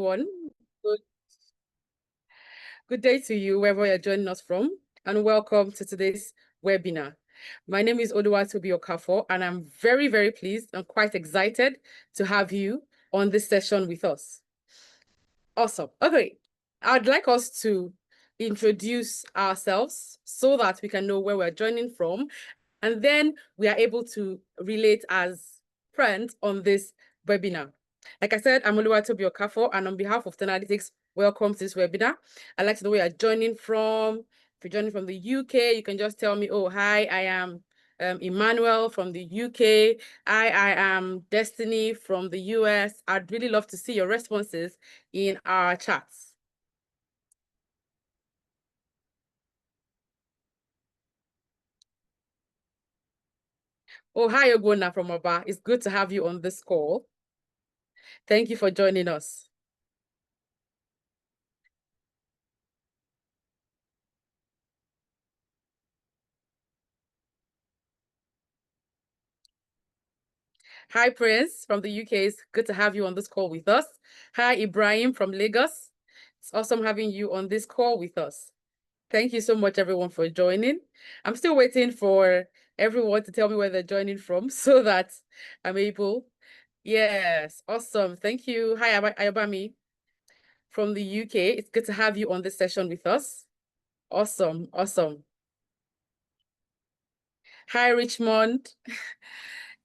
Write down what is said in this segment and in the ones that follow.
everyone. Good, good day to you, wherever you're joining us from, and welcome to today's webinar. My name is Oluwatobi Okafor, and I'm very, very pleased and quite excited to have you on this session with us. Awesome. Okay, I'd like us to introduce ourselves so that we can know where we're joining from, and then we are able to relate as friends on this webinar. Like I said, I'm Oluwatobi Okafor, and on behalf of Tenalytics, welcome to this webinar. I'd like to know where you're joining from. If you're joining from the UK, you can just tell me, oh, hi, I am Emmanuel from the UK. I am Destiny from the US. I'd really love to see your responses in our chats. Oh, hi, Ogona from Aba. It's good to have you on this call. Thank you for joining us. Hi, Prince from the UK. It's good to have you on this call with us. Hi, Ibrahim from Lagos. It's awesome having you on this call with us. Thank you so much, everyone, for joining. I'm still waiting for everyone to tell me where they're joining from so that I'm able. Yes, awesome. Thank you. Hi, Ayobami from the UK. It's good to have you on this session with us. Awesome, awesome. Hi, Richmond.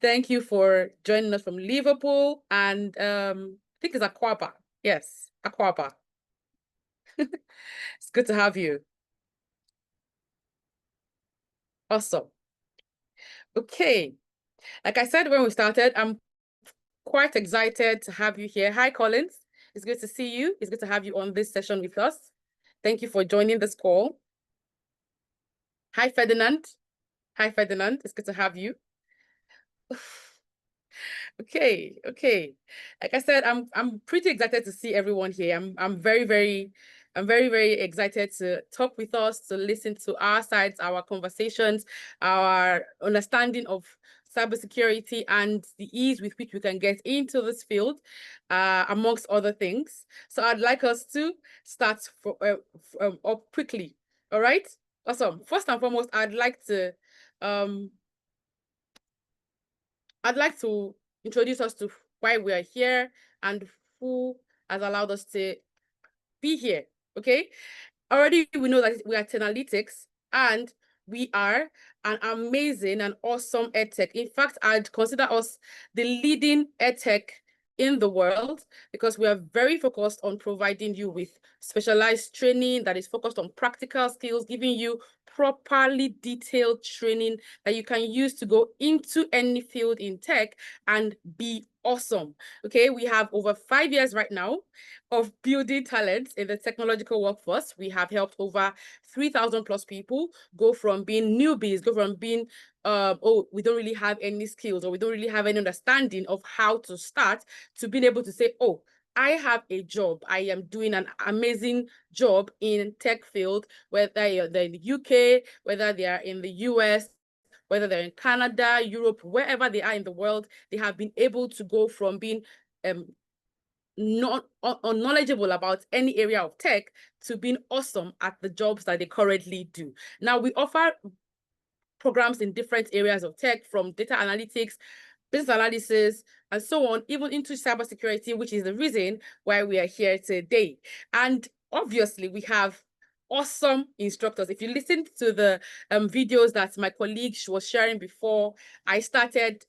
Thank you for joining us from Liverpool and I think it's Aquaba. Yes, Aquaba. It's good to have you. Awesome. Okay. Like I said when we started, I'm quite excited to have you here. Hi, Collins. It's good to see you. It's good to have you on this session with us. Thank you for joining this call. Hi, Ferdinand. Hi, Ferdinand. It's good to have you. Okay. Like I said, I'm pretty excited to see everyone here. I'm very excited to talk with us, to listen to our sides, our conversations, our understanding of cybersecurity and the ease with which we can get into this field, amongst other things. So I'd like us to start up quickly. All right. Awesome. First and foremost, I'd like to introduce us to why we are here and who has allowed us to be here, okay? Already we know that we are Tenalytics and we are an amazing and awesome edtech. In fact, I'd consider us the leading edtech in the world because we are very focused on providing you with specialized training that is focused on practical skills, giving you properly detailed training that you can use to go into any field in tech and be awesome. Okay, we have over 5 years right now of building talents in the technological workforce. We have helped over 3,000 plus people go from being newbies, go from being oh, we don't really have any skills or we don't really have any understanding of how to start, to being able to say, oh, I have a job. I am doing an amazing job in tech field, whether they're in the UK, whether they are in the US, whether they're in Canada, Europe, wherever they are in the world, they have been able to go from being not unknowledgeable about any area of tech to being awesome at the jobs that they currently do. Now, we offer programs in different areas of tech, from data analytics, business analysis, and so on, even into cybersecurity, which is the reason why we are here today. And obviously, we have awesome instructors. If you listen to the videos that my colleague was sharing before I started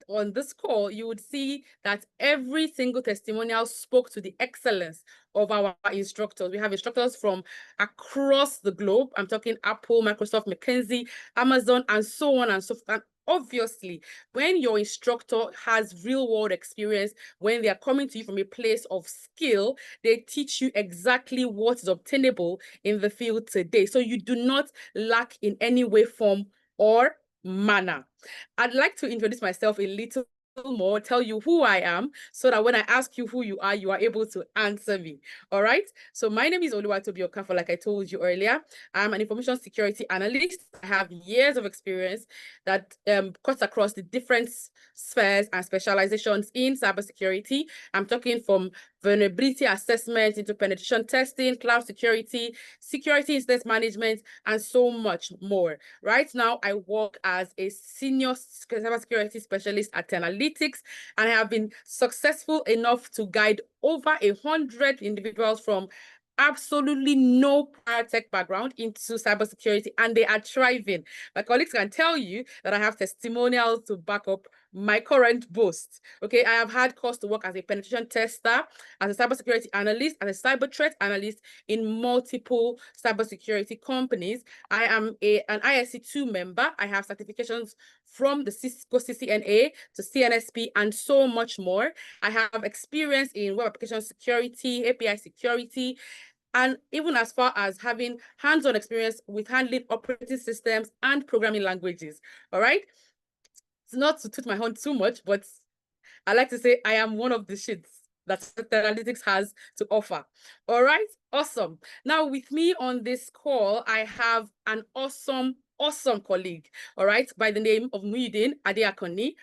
on this call, you would see that every single testimonial spoke to the excellence of our instructors. We have instructors from across the globe. I'm talking Apple, Microsoft, McKinsey, Amazon, and so on and so forth. And obviously, when your instructor has real world experience, when they are coming to you from a place of skill, they teach you exactly what is obtainable in the field today. So you do not lack in any way, form, or manner. I'd like to introduce myself a little more, tell you who I am, so that when I ask you who you are able to answer me. All right. So my name is Oluwatobi Okafor, like I told you earlier. I'm an information security analyst. I have years of experience that cuts across the different spheres and specializations in cybersecurity. I'm talking from vulnerability assessment, into penetration testing, cloud security, security incident management, and so much more. Right now, I work as a senior cybersecurity specialist at Analytics, and I have been successful enough to guide over 100 individuals from absolutely no prior tech background into cybersecurity, and they are thriving. My colleagues can tell you that I have testimonials to back up my current boast. Okay, I have had cause to work as a penetration tester, as a cybersecurity analyst, as a cyber threat analyst in multiple cybersecurity companies. I am an ISC2 member. I have certifications from the Cisco CCNA to CNSP and so much more. I have experience in web application security, API security, and even as far as having hands-on experience with handling operating systems and programming languages. All right. It's not to toot my horn too much, but I like to say I am one of the shits that analytics has to offer. All right, awesome. Now with me on this call, I have an awesome colleague, all right, by the name of Muhyiddin Adeakoni.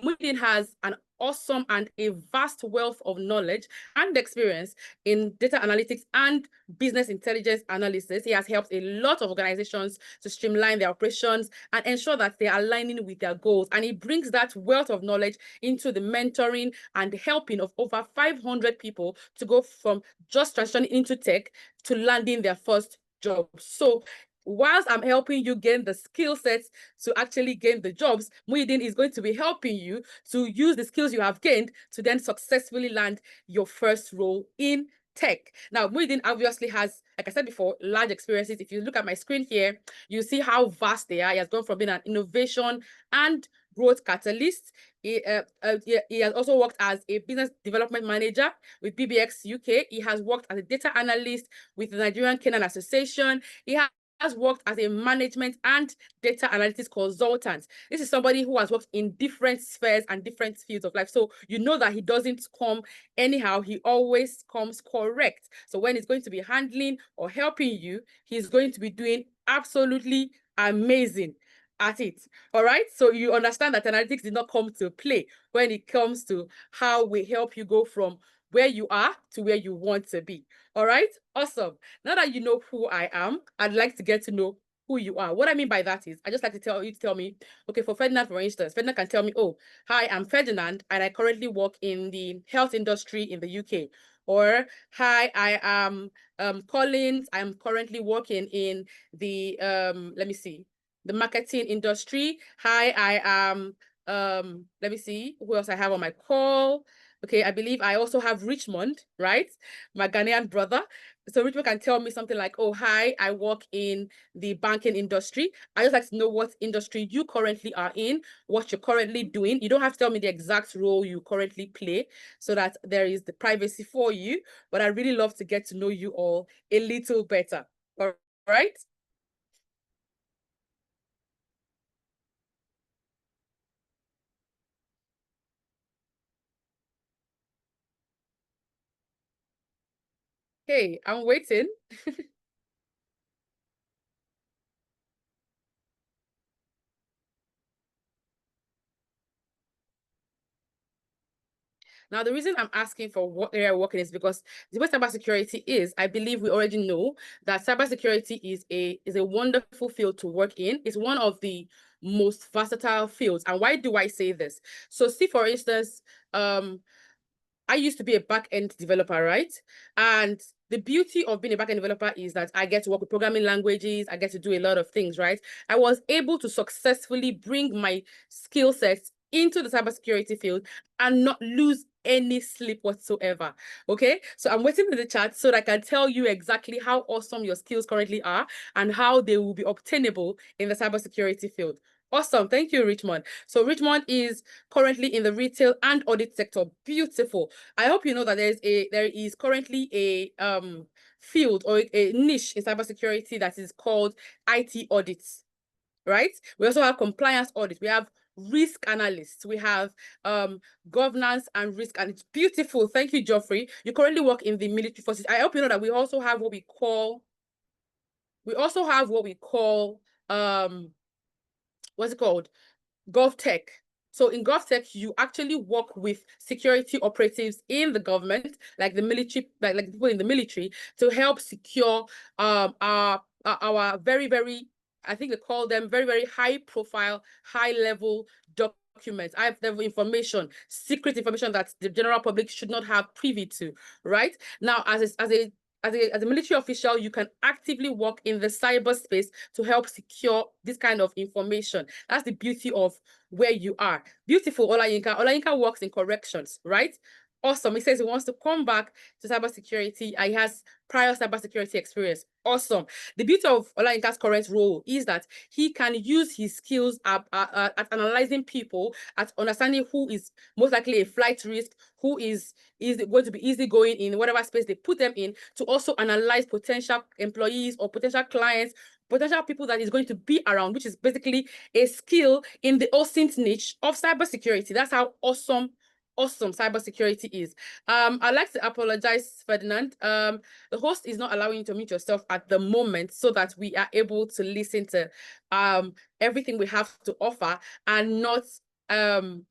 Muhyiddin has an awesome and a vast wealth of knowledge and experience in data analytics and business intelligence analysis. He has helped a lot of organizations to streamline their operations and ensure that they are aligning with their goals. And he brings that wealth of knowledge into the mentoring and helping of over 500 people to go from just transitioning into tech to landing their first job. So whilst I'm helping you gain the skill sets to actually gain the jobs, Muhyiddin is going to be helping you to use the skills you have gained to then successfully land your first role in tech. Now, Muhyiddin obviously has, like I said before, large experiences. If you look at my screen here, you see how vast they are. He has gone from being an innovation and growth catalyst. He has also worked as a business development manager with BBX UK. He has worked as a data analyst with the Nigerian Canaan Association. He has worked as a management and data analytics consultant. This is somebody who has worked in different spheres and different fields of life. So you know that he doesn't come anyhow. He always comes correct. So when he's going to be handling or helping you, he's going to be doing absolutely amazing at it. All right. So you understand that analytics did not come to play when it comes to how we help you go from where you are to where you want to be. All right. Awesome. Now that you know who I am, I'd like to get to know who you are. What I mean by that is I just like to tell you to tell me, okay, for Ferdinand, for instance, Ferdinand can tell me, oh, hi, I'm Ferdinand, and I currently work in the health industry in the UK. Or, hi, I am Collins. I'm currently working in the let me see, the marketing industry. Hi, I am let me see who else I have on my call. Okay, I believe I also have Richmond, right? My Ghanaian brother. So Richmond can tell me something like, oh, hi, I work in the banking industry. I just like to know what industry you currently are in, what you're currently doing. You don't have to tell me the exact role you currently play so that there is the privacy for you. But I really love to get to know you all a little better. All right? Hey, I'm waiting. Now, the reason I'm asking for what area I work in is because the way cybersecurity is, I believe we already know that cybersecurity is a wonderful field to work in. It's one of the most versatile fields. And why do I say this? So see, for instance, I used to be a back-end developer, right? And the beauty of being a back-end developer is that I get to work with programming languages. I get to do a lot of things, right? I was able to successfully bring my skill sets into the cybersecurity field and not lose any sleep whatsoever. Okay, so I'm waiting in the chat so that I can tell you exactly how awesome your skills currently are and how they will be obtainable in the cybersecurity field. Awesome. Thank you, Richmond. So Richmond is currently in the retail and audit sector. Beautiful. I hope you know that there is currently a field or a niche in cybersecurity that is called IT audits, right? We also have compliance audit. We have risk analysts. We have governance and risk, and it's beautiful. Thank you, Geoffrey. You currently work in the military forces. I hope you know that we also have what we call what's it called? GovTech. So in GovTech, you actually work with security operatives in the government, like the military, like people in the military, to help secure our very, very, I think they call them very, very high profile, high level documents, high level information, secret information that the general public should not have privy to, right? Now, as a military official, you can actively work in the cyberspace to help secure this kind of information. That's the beauty of where you are. Beautiful, Olayinka. Olayinka works in corrections, right? Awesome. He says he wants to come back to cybersecurity. He has prior cybersecurity experience. Awesome. The beauty of Olayinka's current role is that he can use his skills at analyzing people, at understanding who is most likely a flight risk, who is going to be easygoing in whatever space they put them in, to also analyze potential employees or potential clients, potential people that is going to be around, which is basically a skill in the OSINT niche of cybersecurity. That's how awesome cybersecurity is. I'd like to apologize, Ferdinand. The host is not allowing you to mute yourself at the moment so that we are able to listen to everything we have to offer and not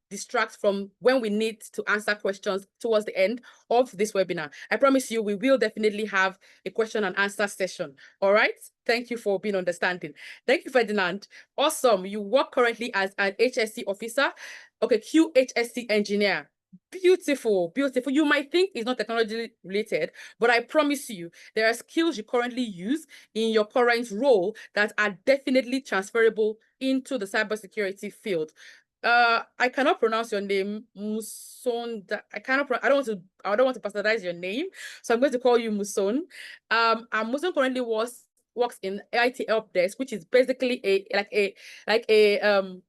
distract from when we need to answer questions towards the end of this webinar. I promise you, we will definitely have a question and answer session. All right. Thank you for being understanding. Thank you, Ferdinand. Awesome. You work currently as an HSC officer. Okay, QHSC engineer. Beautiful, beautiful. You might think it's not technology related, but I promise you, there are skills you currently use in your current role that are definitely transferable into the cybersecurity field. I cannot pronounce your name, Muson. I don't want to bastardize your name, so I'm going to call you Muson. And Muson currently works in IT help desk, which is basically a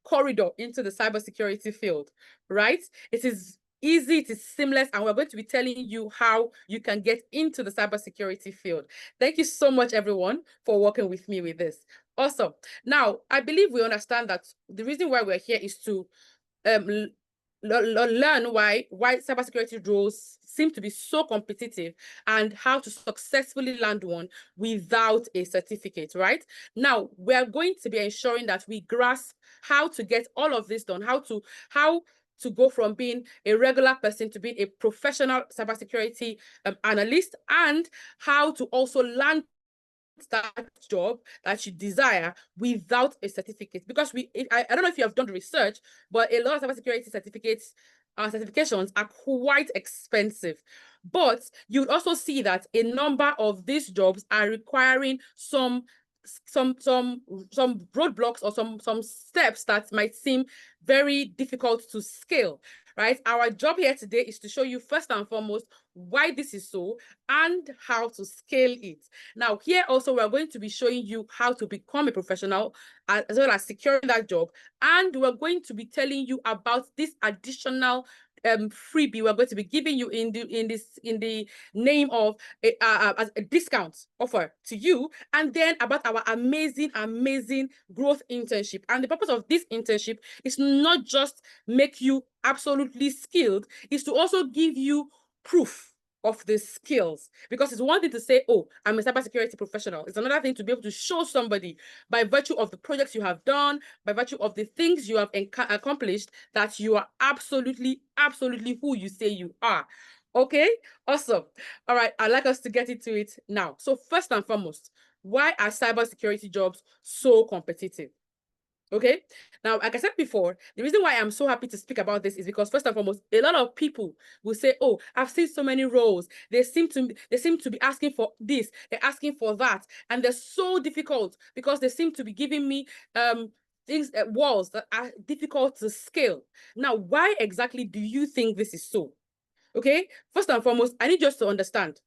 corridor into the cybersecurity field, right? It is easy, it is seamless, and we're going to be telling you how you can get into the cybersecurity field. Thank you so much, everyone, for working with me with this. Awesome. Now, I believe we understand that the reason why we're here is to learn why cybersecurity roles seem to be so competitive and how to successfully land one without a certificate, right? Now, we're going to be ensuring that we grasp how to get all of this done, how to go from being a regular person to being a professional cybersecurity analyst, and how to also land that job that you desire without a certificate. Because I don't know if you have done the research, but a lot of cybersecurity certifications are quite expensive. But you also see that a number of these jobs are requiring some roadblocks or some steps that might seem very difficult to scale, right? Our job here today is to show you first and foremost why this is so and how to scale it. Now, here also we're going to be showing you how to become a professional as well as securing that job, and we're going to be telling you about this additional freebie we're going to be giving you in the name of as a discount offer to you, and then about our amazing growth internship. And the purpose of this internship is not just make you absolutely skilled, is to also give you proof of the skills. Because it's one thing to say, oh, I'm a cybersecurity professional. It's another thing to be able to show somebody by virtue of the projects you have done, by virtue of the things you have accomplished, that you are absolutely who you say you are. Okay, awesome. All right, I'd like us to get into it now. So first and foremost, why are cybersecurity jobs so competitive? Okay, now, like I said before, the reason why I'm so happy to speak about this is because first and foremost, a lot of people will say, oh, I've seen so many roles. They seem to be asking for this, they're asking for that, and they're so difficult because they seem to be giving me things walls that are difficult to scale. Now, why exactly do you think this is so? Okay, first and foremost, I need just to understand,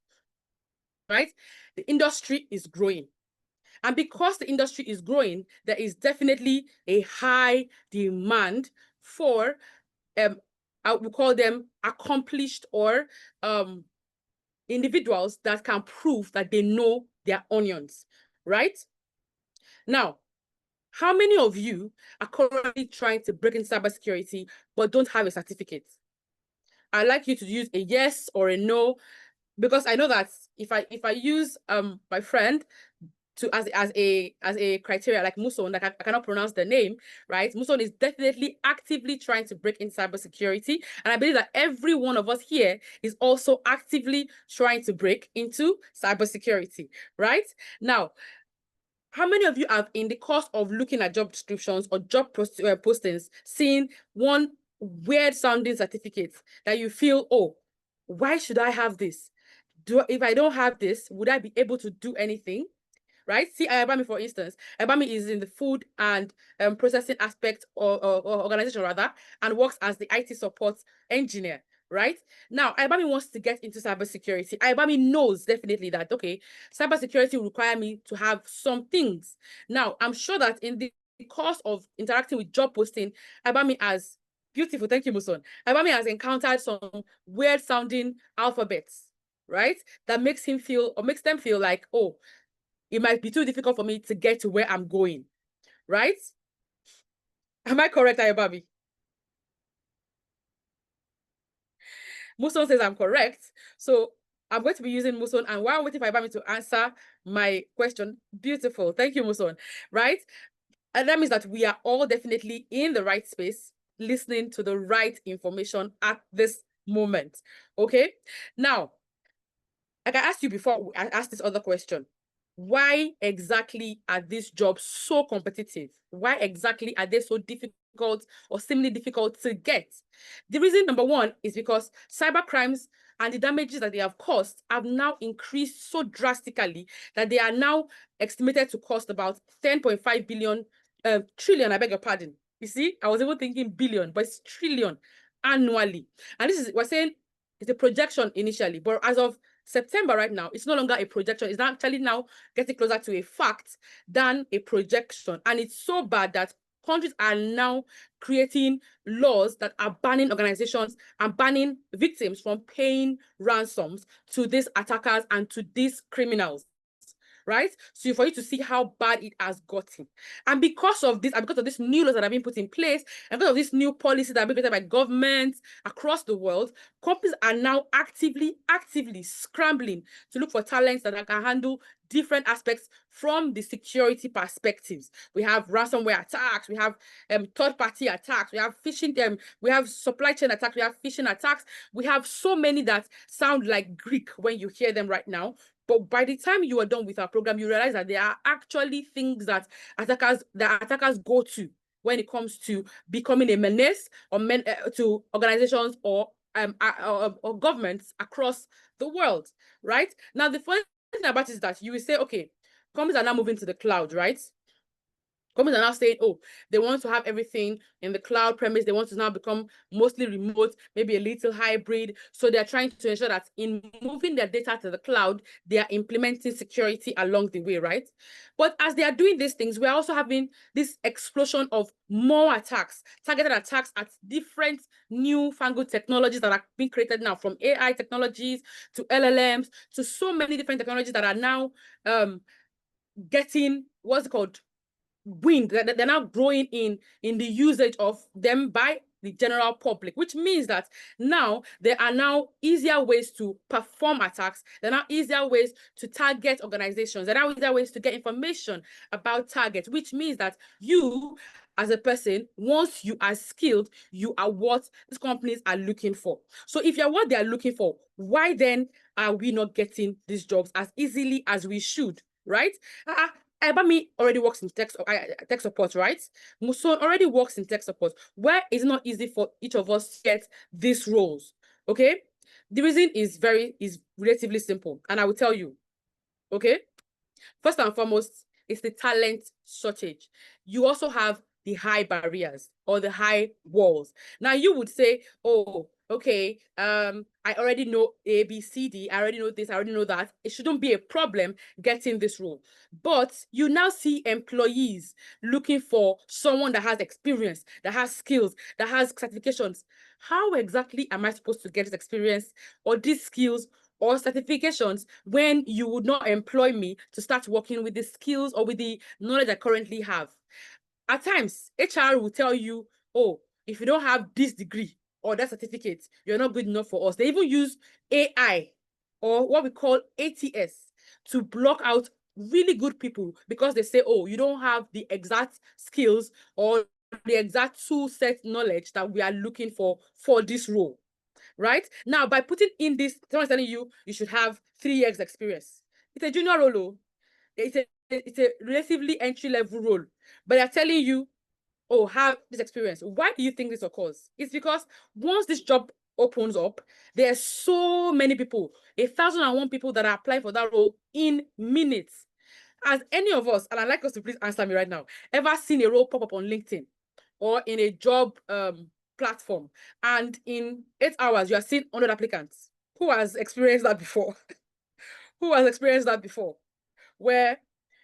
right? The industry is growing. And because the industry is growing, there is definitely a high demand for, we call them accomplished or individuals that can prove that they know their onions, right? Now, how many of you are currently trying to break into cybersecurity but don't have a certificate? I'd like you to use a yes or a no, because I know that if I use my friend to as a criteria, like Muson, like I cannot pronounce the name, right? Muson is definitely actively trying to break in cybersecurity, and I believe that every one of us here is also actively trying to break into cybersecurity, right? Now, how many of you have, in the course of looking at job descriptions or job postings, seen one weird sounding certificate that you feel, oh, why should I have this? If I don't have this, would I be able to do anything? Right? See, Ayabami, for instance, Ayabami is in the food and processing aspect or organization rather, and works as the IT support engineer. Right now, Ayabami wants to get into cybersecurity. Ayabami knows definitely that, okay, cybersecurity will require me to have some things. Now, I'm sure that in the course of interacting with job posting, Ayabami has, beautiful, thank you, Muson. Ayabami has encountered some weird sounding alphabets, right? That makes him feel, or makes them feel like, oh, it might be too difficult for me to get to where I'm going, right? Am I correct, Ayababi? Muson says I'm correct. So I'm going to be using Muson, and while I'm waiting for Ayabami to answer my question, beautiful. Thank you, Muson, right? And that means that we are all definitely in the right space, listening to the right information at this moment, okay? Now, like I asked you before, I asked this other question. Why exactly are these jobs so competitive? Why exactly are they so difficult or seemingly difficult to get? The reason, number one, is because cyber crimes and the damages that they have caused have now increased so drastically that they are now estimated to cost about 10.5 billion trillion, I beg your pardon. You see, I was even thinking billion, but it's trillion annually. And this is, we're saying it's a projection initially, but as of September right now, it's no longer a projection. It's actually now getting closer to a fact than a projection. And it's so bad that countries are now creating laws that are banning organizations and banning victims from paying ransoms to these attackers and to these criminals. Right? So for you to see how bad it has gotten. And because of this, and because of these new laws that have been put in place, and because of these new policies that have been created by governments across the world, companies are now actively scrambling to look for talents that can handle different aspects from the security perspectives. We have ransomware attacks, we have third-party attacks, we have phishing, we have supply chain attacks, we have phishing attacks. We have so many that sound like Greek when you hear them right now. But by the time you are done with our program, you realize that there are actually things that attackers go to when it comes to becoming a menace or to organizations or governments across the world, right? Now, the funny thing about it is that you will say, okay, companies are now moving to the cloud, right? Companies are now saying, oh, they want to have everything in the cloud premise. They want to now become mostly remote, maybe a little hybrid. So they're trying to ensure that in moving their data to the cloud, they are implementing security along the way, right? But as they are doing these things, we're also having this explosion of more attacks, targeted attacks at different newfangled technologies that are being created now, from AI technologies to LLMs to so many different technologies that are now getting, what's it called? Wind. They're now growing in the usage of them by the general public, which means that now there are now easier ways to perform attacks. There are now easier ways to target organizations. There are now easier ways to get information about targets, which means that you as a person, once you are skilled, you are what these companies are looking for. So if you're what they are looking for, why then are we not getting these jobs as easily as we should, right? Ebami already works in tech support, right? Muson already works in tech support. Why is it not easy for each of us to get these roles? Okay, the reason is relatively simple, and I will tell you. Okay, first and foremost, it's the talent shortage. You also have the high barriers or the high walls. Now you would say, oh, okay, I already know A, B, C, D, I already know this, I already know that. It shouldn't be a problem getting this role. But you now see employees looking for someone that has experience, that has skills, that has certifications. How exactly am I supposed to get this experience or these skills or certifications when you would not employ me to start working with the skills or with the knowledge I currently have? At times, HR will tell you, oh, if you don't have this degree or that certificate, you're not good enough for us. They even use AI or what we call ATS to block out really good people because they say, oh, you don't have the exact skills or the exact tool set knowledge that we are looking for this role. Right? Now, by putting in this, someone's telling you you should have 3 years experience. It's a junior role. Oh. It's a relatively entry-level role. But they're telling you, oh, have this experience. Why do you think this occurs? It's because once this job opens up, there are so many people, 1,001 people that are applying for that role in minutes. Has any of us, and I'd like us to please answer me right now, ever seen a role pop up on LinkedIn or in a job platform, and in 8 hours you are seeing 100 applicants? Who has experienced that before? Who has experienced that before? Where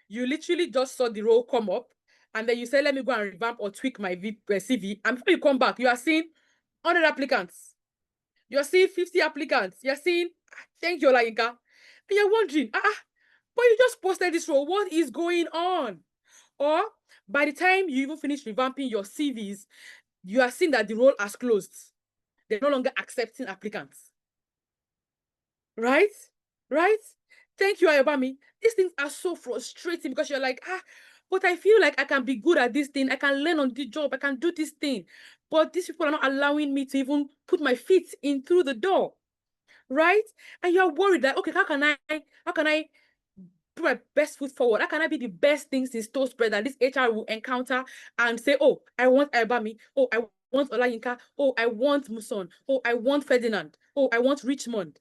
you literally just saw the role come up, and then you say, let me go and revamp or tweak my CV. And before you come back, you are seeing 100 applicants. You're seeing 50 applicants. You're seeing, thank you, Olayinka. And you're wondering, but you just posted this role. What is going on? Or by the time you even finish revamping your CVs, you are seeing that the role has closed. They're no longer accepting applicants. Right? Right? Thank you, Ayobami. These things are so frustrating because you're like, but I feel like I can be good at this thing. I can learn on the job. I can do this thing. But these people are not allowing me to even put my feet in through the door. Right? And you're worried that, okay, how can I put my best foot forward? How can I be the best thing since toast bread that this HR will encounter and say, oh, I want Ayobami. Oh, I want Olayinka. Oh, I want Muson. Oh, I want Ferdinand. Oh, I want Richmond.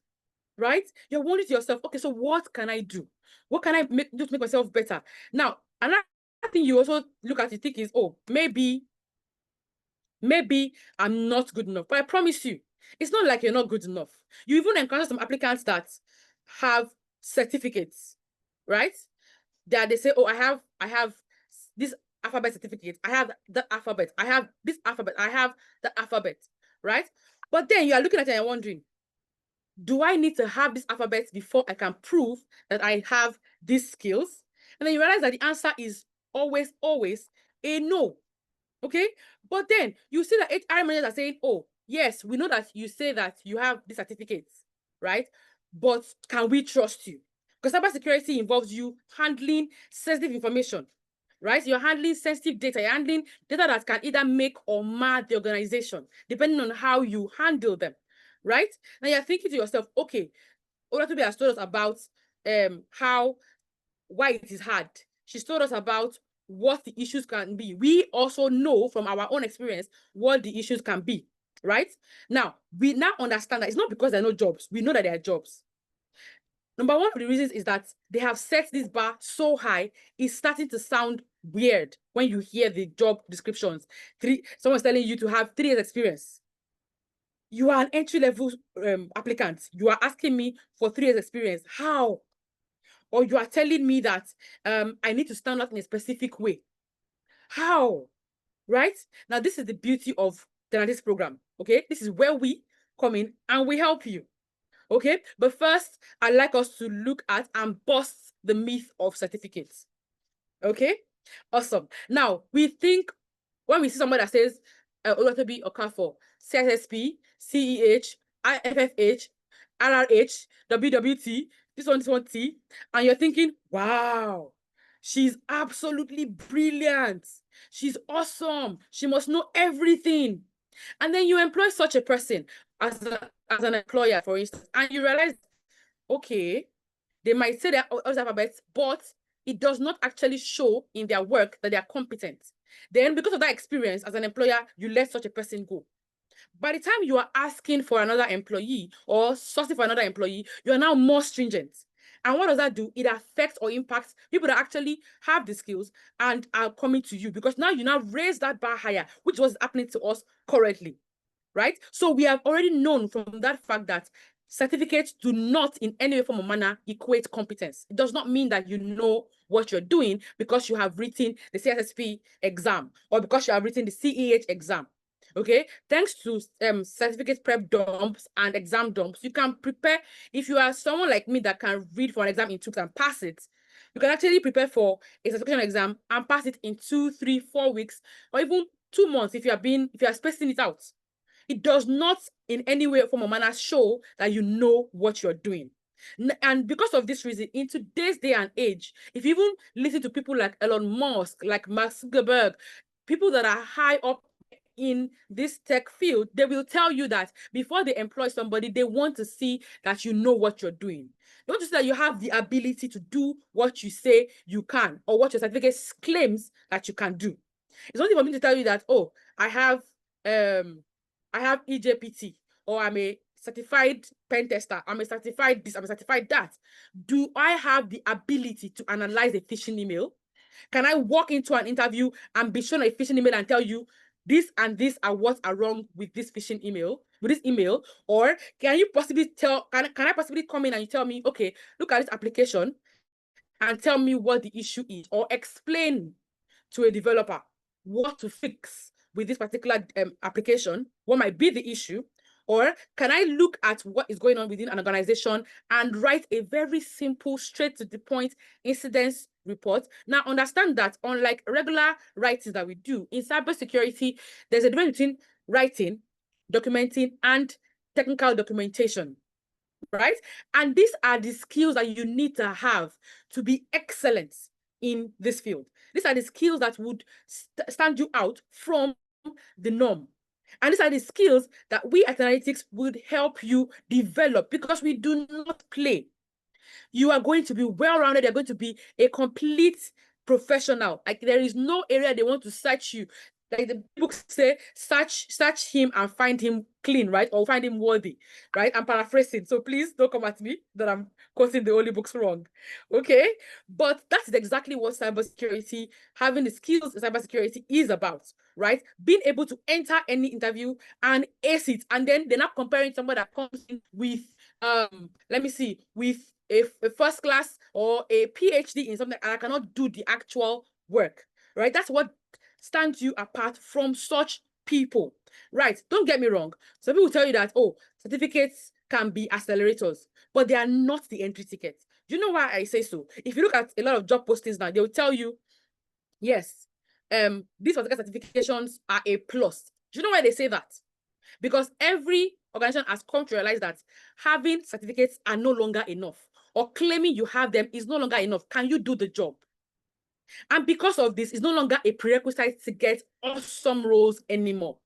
Right? You're wondering to yourself, okay, so what can I do? What can I do to make myself better? Now, another thing you also look at, you think is, oh, maybe I'm not good enough. But I promise you, it's not like you're not good enough. You even encounter some applicants that have certificates, right? That they say, oh, I have this alphabet certificate. I have the alphabet. I have this alphabet. I have the alphabet, right? But then you are looking at it and wondering, do I need to have this alphabet before I can prove that I have these skills? And then you realize that the answer is always a no. Okay? But then you see that HR managers are saying, oh, yes, we know that you say that you have the certificates, right? But can we trust you? Because cybersecurity involves you handling sensitive information, right? You're handling sensitive data. You're handling data that can either make or mar the organization, depending on how you handle them, right? Now you're thinking to yourself, okay, Olatobi has told us about why it is hard. She's told us about what the issues can be. We also know from our own experience what the issues can be, right? Now, we now understand that it's not because there are no jobs. We know that there are jobs. Number one of the reasons is that they have set this bar so high, it's starting to sound weird when you hear the job descriptions. Someone's telling you to have 3 years experience. You are an entry-level applicant. You are asking me for 3 years experience. How? Or you are telling me that I need to stand out in a specific way. How? Right? Now, this is the beauty of the analytics program. Okay? This is where we come in and we help you. Okay? But first, I'd like us to look at and bust the myth of certificates. Okay? Awesome. Now, we think when we see somebody that says Olatobi Okafor, CSSP, CEH, IFFH, RRH, WWT, this one T, and you're thinking, wow, she's absolutely brilliant. She's awesome. She must know everything. And then you employ such a person as an employer, for instance, and you realize, okay, they might say they're alphabets, but it does not actually show in their work that they are competent. Then because of that experience as an employer, you let such a person go. By the time you are asking for another employee or sourcing for another employee, you are now more stringent. And what does that do? It affects or impacts people that actually have the skills and are coming to you, because now you now raise that bar higher, which was happening to us currently, right? So we have already known from that fact that certificates do not in any way, form, or manner equate competence. It does not mean that you know what you're doing because you have written the CSSP exam or because you have written the CEH exam. Okay, thanks to certificate prep dumps and exam dumps, you can prepare. If you are someone like me that can read for an exam in 2 weeks and pass it, you can actually prepare for a certification exam and pass it in 2, 3, 4 weeks, or even 2 months if you are spacing it out. It does not in any way, form, or manner show that you know what you're doing. And because of this reason, in today's day and age, if you even listen to people like Elon Musk, like Mark Zuckerberg, people that are high up in this tech field, they will tell you that before they employ somebody, they want to see that you know what you're doing. They want to see that you have the ability to do what you say you can, or what your certificate claims that you can do. It's not for me to tell you that, oh, I have EJPT, or I'm a certified pen tester, I'm a certified this, I'm a certified that. Do I have the ability to analyze a phishing email? Can I walk into an interview and be shown a phishing email and tell you this and this are what are wrong with this phishing email, with this email? Or can you possibly can I possibly come in and you tell me, okay, look at this application and tell me what the issue is, or explain to a developer what to fix with this particular application, what might be the issue? Or can I look at what is going on within an organization and write a very simple, straight to the point incidents report? Now, understand that unlike regular writings that we do in cybersecurity, there's a difference between writing, documenting, and technical documentation, right? And these are the skills that you need to have to be excellent in this field. These are the skills that would stand you out from the norm. And these are the skills that we at analytics would help you develop, because we do not play. You are going to be well-rounded. You're going to be a complete professional. Like, there is no area they want to search you. Like the books say, search him and find him clean, right? Or find him worthy, right? I'm paraphrasing, so please don't come at me that I'm quoting the holy books wrong, okay? But that's exactly what cybersecurity, having the skills in cybersecurity is about, right? Being able to enter any interview and ace it, and then they're not comparing somebody that comes in with, let me see, with a first class or a PhD in something, and I cannot do the actual work, right? That's what stands you apart from such people, right? Don't get me wrong. Some people tell you that, oh, certificates can be accelerators, but they are not the entry ticket. Do you know why I say so? If you look at a lot of job postings now, they'll tell you, yes, these particular certifications are a plus. Do you know why they say that? Because every organization has come to realize that having certificates are no longer enough, or claiming you have them is no longer enough. Can you do the job? And because of this, it's no longer a prerequisite to get awesome roles anymore.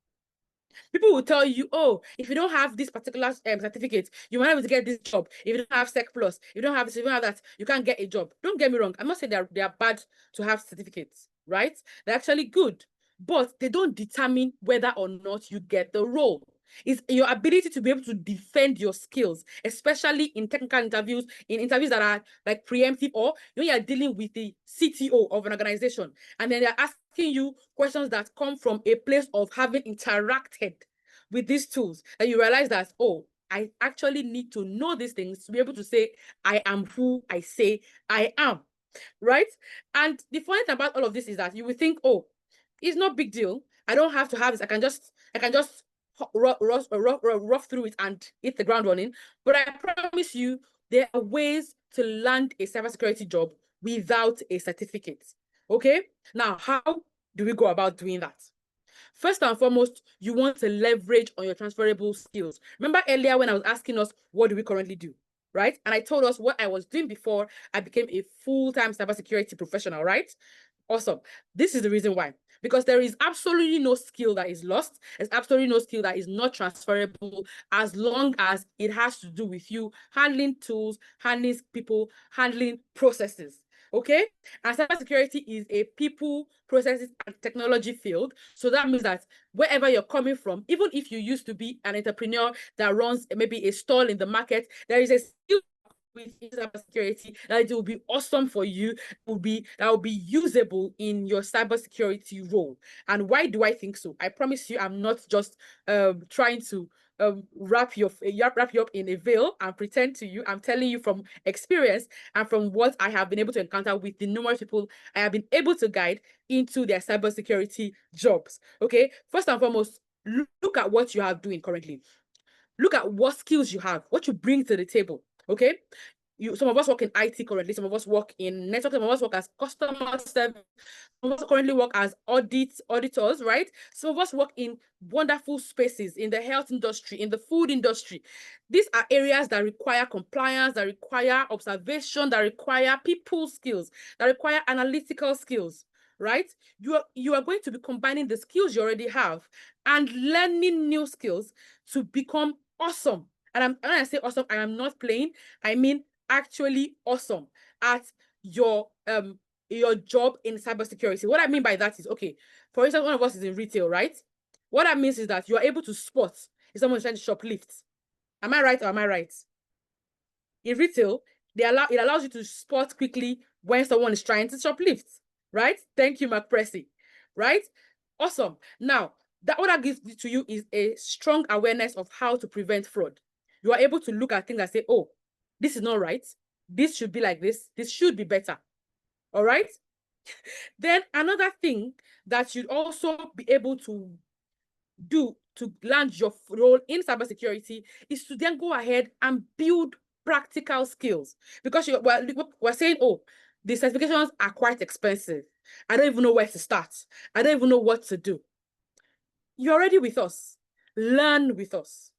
People will tell you, oh, if you don't have this particular certificate, you might not be able to get this job. If you don't have Sec Plus, if you don't have this, if you don't have that, you can't get a job. Don't get me wrong. I'm not saying they are bad to have certificates, right? They're actually good, but they don't determine whether or not you get the role. It's your ability to be able to defend your skills, especially in technical interviews, in interviews that are like preemptive, or when you're dealing with the CTO of an organization, and then they're asking you questions that come from a place of having interacted with these tools, and you realize that, oh, I actually need to know these things to be able to say, I am who I say I am, right? And the funny thing about all of this is that you will think, oh, it's not big deal. I don't have to have this. I can just rough through it and hit the ground running. But I promise you, there are ways to land a cybersecurity job without a certificate. Okay? Now, how do we go about doing that? First and foremost, you want to leverage on your transferable skills. Remember earlier when I was asking us, what do we currently do? Right? And I told us what I was doing before I became a full-time cybersecurity professional, right? Awesome. This is the reason why. Because there is absolutely no skill that is lost. There's absolutely no skill that is not transferable, as long as it has to do with you handling tools, handling people, handling processes. Okay? And cybersecurity is a people, processes, and technology field. So that means that wherever you're coming from, even if you used to be an entrepreneur that runs maybe a stall in the market, there is a skill with cybersecurity that it will be awesome for you, that will be usable in your cybersecurity role. And why do I think so? I promise you, I'm not just trying to wrap you up in a veil and pretend to you. I'm telling you from experience and from what I have been able to encounter with the numerous people I have been able to guide into their cybersecurity jobs. Okay, first and foremost, look at what you are doing currently. Look at what skills you have, what you bring to the table. Okay, some of us work in IT currently, some of us work in network, some of us work as customer service, some of us currently work as auditors, right? Some of us work in wonderful spaces in the health industry, in the food industry. These are areas that require compliance, that require observation, that require people skills, that require analytical skills, right? You are going to be combining the skills you already have and learning new skills to become awesome. And when I say awesome, I am not playing. I mean actually awesome at your job in cybersecurity. What I mean by that is, okay, for instance, one of us is in retail, right? What that means is that you are able to spot if someone is trying to shoplift. Am I right or am I right? In retail, it allows you to spot quickly when someone is trying to shoplift, right? Thank you, Mark Pressy, right? Awesome. Now, what that gives to you is a strong awareness of how to prevent fraud. You are able to look at things and say, oh, this is not right. This should be like this. This should be better. All right? Then another thing that you'd also be able to do to land your role in cybersecurity is to then go ahead and build practical skills. Because we're saying, oh, the certifications are quite expensive. I don't even know where to start. I don't even know what to do. You're already with us. Learn with us.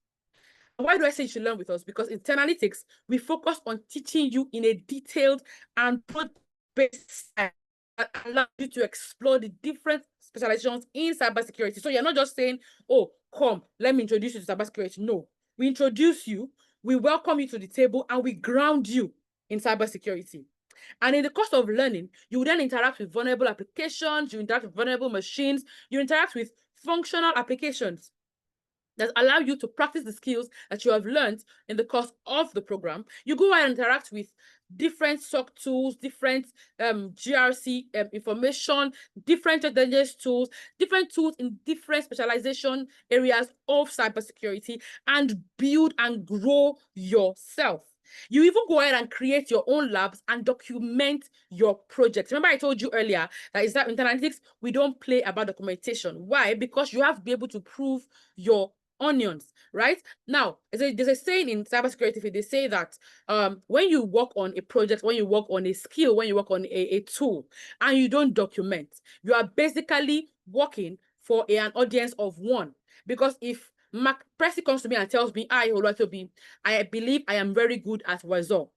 Why do I say you should learn with us? Because in analytics, we focus on teaching you in a detailed and project-based style that allows you to explore the different specializations in cybersecurity. So you're not just saying, oh, come, let me introduce you to cybersecurity. No, we introduce you, we welcome you to the table, and we ground you in cybersecurity. And in the course of learning, you then interact with vulnerable applications, you interact with vulnerable machines, you interact with functional applications that allow you to practice the skills that you have learned in the course of the program. You go and interact with different SOC tools, different GRC information, different intelligence tools, different tools in different specialization areas of cybersecurity, and build and grow yourself. You even go ahead and create your own labs and document your projects. Remember I told you earlier that in analytics, we don't play about documentation. Why? Because you have to be able to prove your onions, right? Now, there's a saying in cybersecurity, they say that when you work on a project, when you work on a skill, when you work on a tool, and you don't document, you are basically working for an audience of one. Because if Mark Pressy comes to me and tells me, I believe I am very good at Wazoo,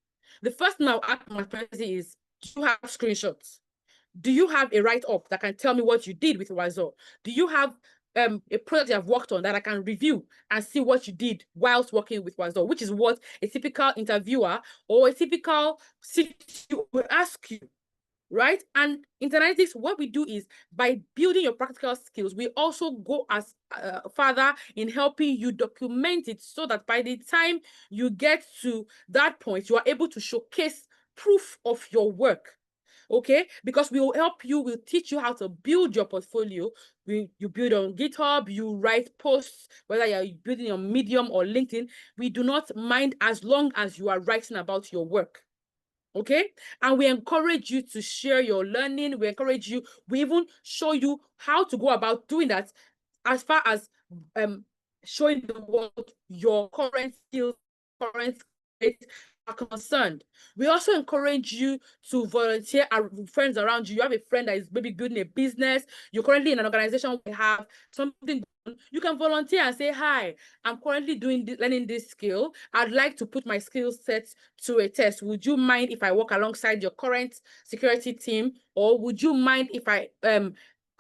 the first thing I'll ask Mark Pressy is, do you have screenshots? Do you have a write-up that can tell me what you did with Wazoo? Do you have a project you have worked on that I can review and see what you did whilst working with Wazoo, which is what a typical interviewer or a typical CTO will ask you, right? And in analytics, what we do is by building your practical skills, we also go as further in helping you document it so that by the time you get to that point, you are able to showcase proof of your work. Okay, because we will help you, we'll teach you how to build your portfolio. You build on GitHub, you write posts, whether you're building on Medium or LinkedIn, we do not mind as long as you are writing about your work. Okay, and we encourage you to share your learning. We encourage you, we even show you how to go about doing that, as far as showing the world your current skills, current are concerned. We also encourage you to volunteer friends around you. You have a friend that is maybe building a business, you're currently in an organization, we have something, you can volunteer and say, hi, I'm currently learning this skill. I'd like to put my skill set to a test. Would you mind if I work alongside your current security team? Or would you mind if I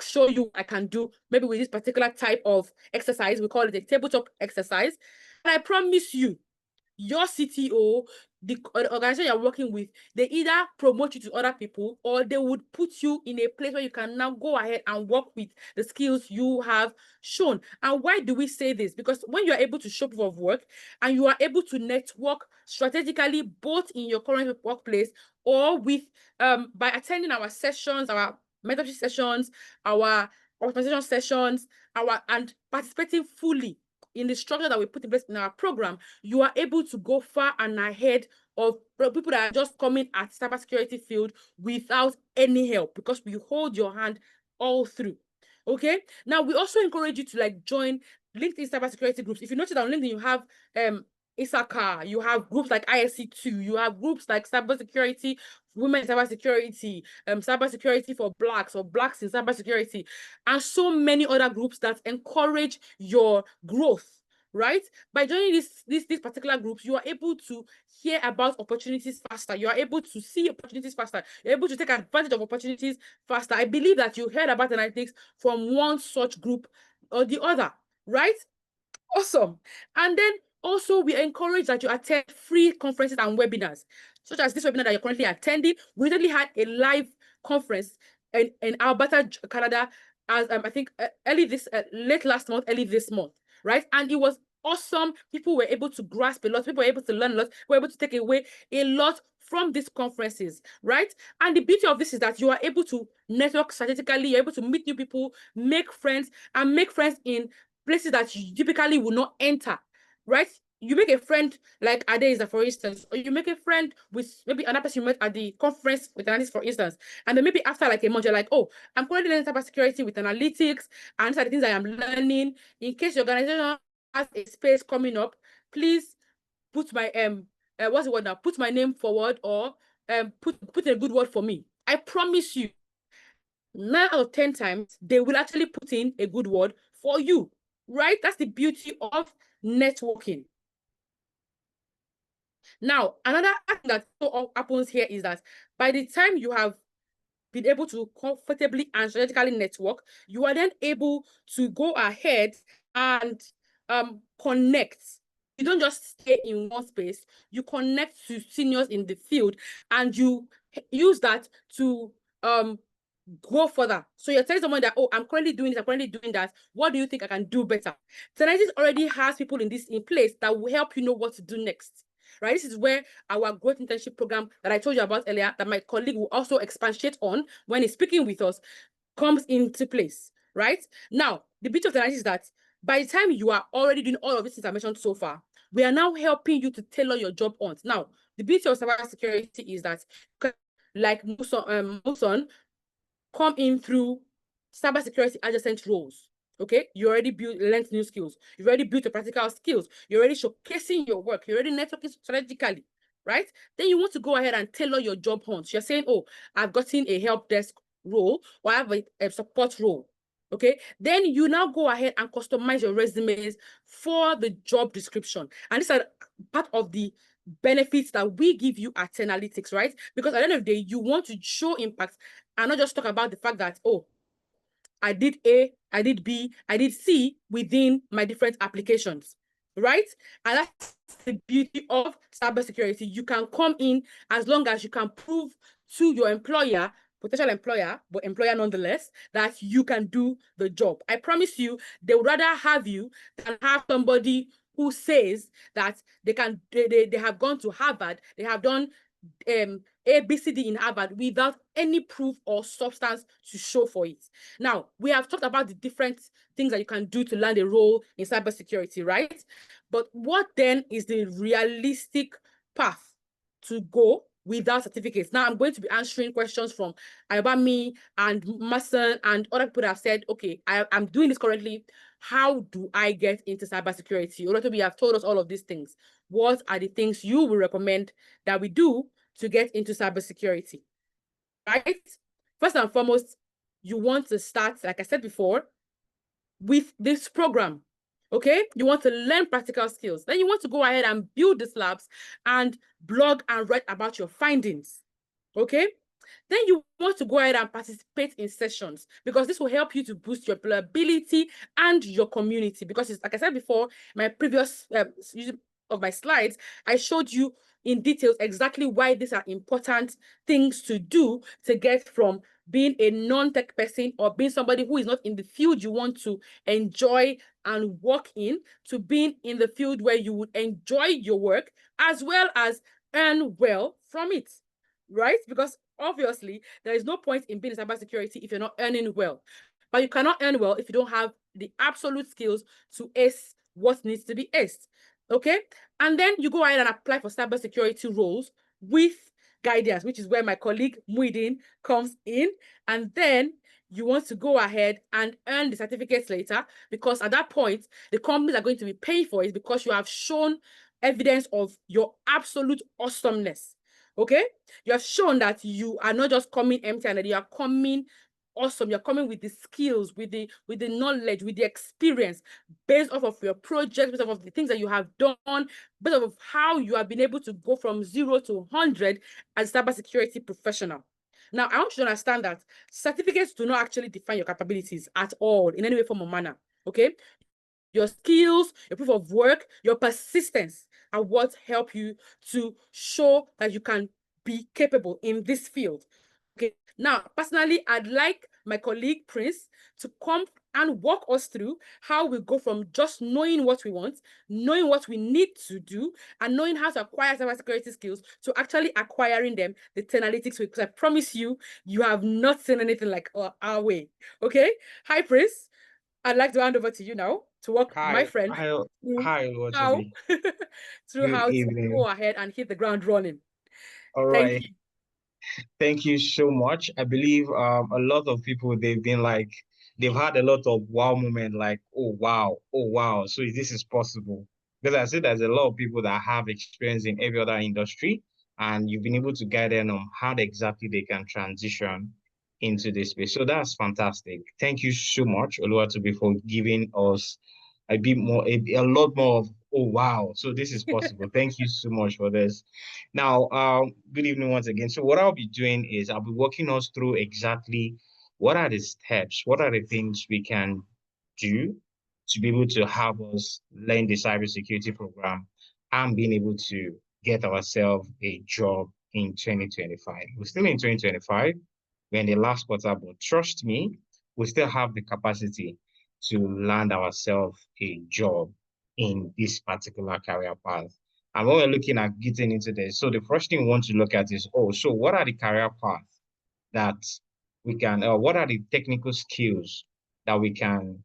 show you what I can do maybe with this particular type of exercise? We call it a tabletop exercise. And I promise you, your CTO, the organization you're working with, they either promote you to other people or they would put you in a place where you can now go ahead and work with the skills you have shown. And why do we say this? Because when you're able to show proof of work and you are able to network strategically both in your current workplace or with by attending our sessions, our mentorship sessions, our optimization sessions, and participating fully in the structure that we put in place in our program, you are able to go far and ahead of people that are just coming at cybersecurity field without any help, because we hold your hand all through. Okay. Now we also encourage you to join LinkedIn cybersecurity groups. If you notice on LinkedIn, you have Issachar, you have groups like ISC2, you have groups like Cybersecurity, Women in Cybersecurity, Cybersecurity for Blacks or Blacks in Cybersecurity, and so many other groups that encourage your growth, right? By joining these particular groups, you are able to hear about opportunities faster. You are able to see opportunities faster. You're able to take advantage of opportunities faster. I believe that you heard about analytics from one such group or the other, right? Awesome. And then also we encourage that you attend free conferences and webinars, such as this webinar that you're currently attending. We recently had a live conference in Alberta, Canada, as I think late last month, early this month, right? And it was awesome. People were able to grasp a lot. People were able to learn a lot. Were able to take away a lot from these conferences, right? And the beauty of this is that you are able to network strategically. You're able to meet new people, make friends, and make friends in places that you typically will not enter, right? You make a friend like Adeza, for instance, or you make a friend with maybe another person you met at the conference with analytics, for instance, and then maybe after like a month, you're like, oh, I'm currently learning cybersecurity with analytics, and these are the things I am learning. In case your organization has a space coming up, please put my what's the word now? Put my name forward, or put a good word for me. I promise you, 9 out of 10 times, they will actually put in a good word for you, right? That's the beauty of networking. Now, another thing that happens here is that by the time you have been able to comfortably and strategically network, you are then able to go ahead and connect. You don't just stay in one space, you connect to seniors in the field, and you use that to go further. So you're telling someone that, oh, I'm currently doing this, I'm currently doing that. What do you think I can do better? Tenasis already has people in place that will help you know what to do next. Right? This is where our growth internship program that I told you about earlier, that my colleague will also expatiate on when he's speaking with us, comes into place. Right? Now, the beauty of Tenasis is that by the time you are already doing all of this things I mentioned so far, we are now helping you to tailor your job on. Now, the beauty of cybersecurity is that, like Muson, come in through cybersecurity adjacent roles. Okay, you already learned new skills. You've already built your practical skills. You're already showcasing your work. You're already networking strategically, right? Then you want to go ahead and tailor your job hunts. You're saying, oh, I've gotten a help desk role, or I have a support role. Okay, then you now go ahead and customize your resumes for the job description. And these are part of the benefits that we give you at Analytics, right? Because at the end of the day, you want to show impact and not just talk about the fact that, oh, I did A, I did B, I did C within my different applications, right? And that's the beauty of cybersecurity. You can come in as long as you can prove to your employer, potential employer, but employer nonetheless, that you can do the job. I promise you, they would rather have you than have somebody who says that they have gone to Harvard, they have done ABCD in Harvard without any proof or substance to show for it. Now, we have talked about the different things that you can do to land a role in cybersecurity, right? But what then is the realistic path to go without certificates? Now, I'm going to be answering questions from Ayobami and Mason and other people that have said, okay, I'm doing this currently. How do I get into cybersecurity? Olatobi, you have told us all of these things. What are the things you will recommend that we do to get into cybersecurity, right? First and foremost, you want to start, like I said before, with this program, okay? You want to learn practical skills. Then you want to go ahead and build these labs and blog and write about your findings, okay? Then you want to go ahead and participate in sessions, because this will help you to boost your employability and your community. Because it's, like I said before, my previous of my slides, I showed you in details exactly why these are important things to do to get from being a non-tech person or being somebody who is not in the field you want to enjoy and work in, to being in the field where you would enjoy your work as well as earn well from it, right? Because obviously, there is no point in being in cybersecurity if you're not earning well. But you cannot earn well if you don't have the absolute skills to ace what needs to be aced. Okay? And then you go ahead and apply for cybersecurity roles with guidance, which is where my colleague Muidin comes in. And then you want to go ahead and earn the certificates later, because at that point, the companies are going to be paying for it because you have shown evidence of your absolute awesomeness. Okay? You have shown that you are not just coming empty-handed, you are coming awesome. You're coming with the skills, with the knowledge, with the experience, based off of your project, based off of the things that you have done, based off of how you have been able to go from 0 to 100 as a cybersecurity professional. Now, I want you to understand that certificates do not actually define your capabilities at all in any way, form, or manner. Okay? Your skills, your proof of work, your persistence are what help you to show that you can be capable in this field. Okay. Now, personally, I'd like my colleague Prince to come and walk us through how we go from just knowing what we want, knowing what we need to do, and knowing how to acquire cybersecurity skills to actually acquiring them the 10 analytics way. Because I promise you, you have not seen anything like our way. Okay. Hi, Prince. I'd like to hand over to you now to walk my Hi, friend hi, through hi, how Oluwatobi. through Good how to evening. go ahead and hit the ground running. All Thank right. you. Thank you so much. I believe a lot of people they've been like they've had a lot of wow moment, like, oh wow, oh wow. So this is possible. Because I see there's a lot of people that have experience in every other industry, and you've been able to guide them on how exactly they can transition into this space. So that's fantastic. Thank you so much, Oluwatobi, for giving us a bit more, a lot more of, oh wow. So this is possible. Thank you so much for this. Now, good evening once again. So what I'll be doing is I'll be walking us through exactly what are the steps, what are the things we can do to be able to have us learn the cybersecurity program and being able to get ourselves a job in 2025. We're still in 2025. We're in the last quarter, but trust me, we still have the capacity to land ourselves a job in this particular career path. And when we're looking at getting into this, so the first thing we want to look at is, oh, so what are the career paths that we can, what are the technical skills that we can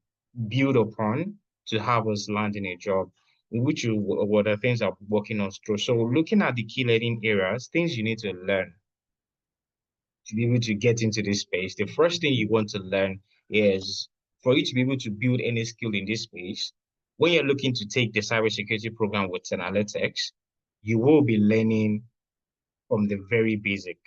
build upon to have us land in a job, which were the things I'm working on through. So looking at the key learning areas, things you need to learn to be able to get into this space, the first thing you want to learn is for you to be able to build any skill in this space. When you're looking to take the cybersecurity program with analytics, you will be learning from the very basic,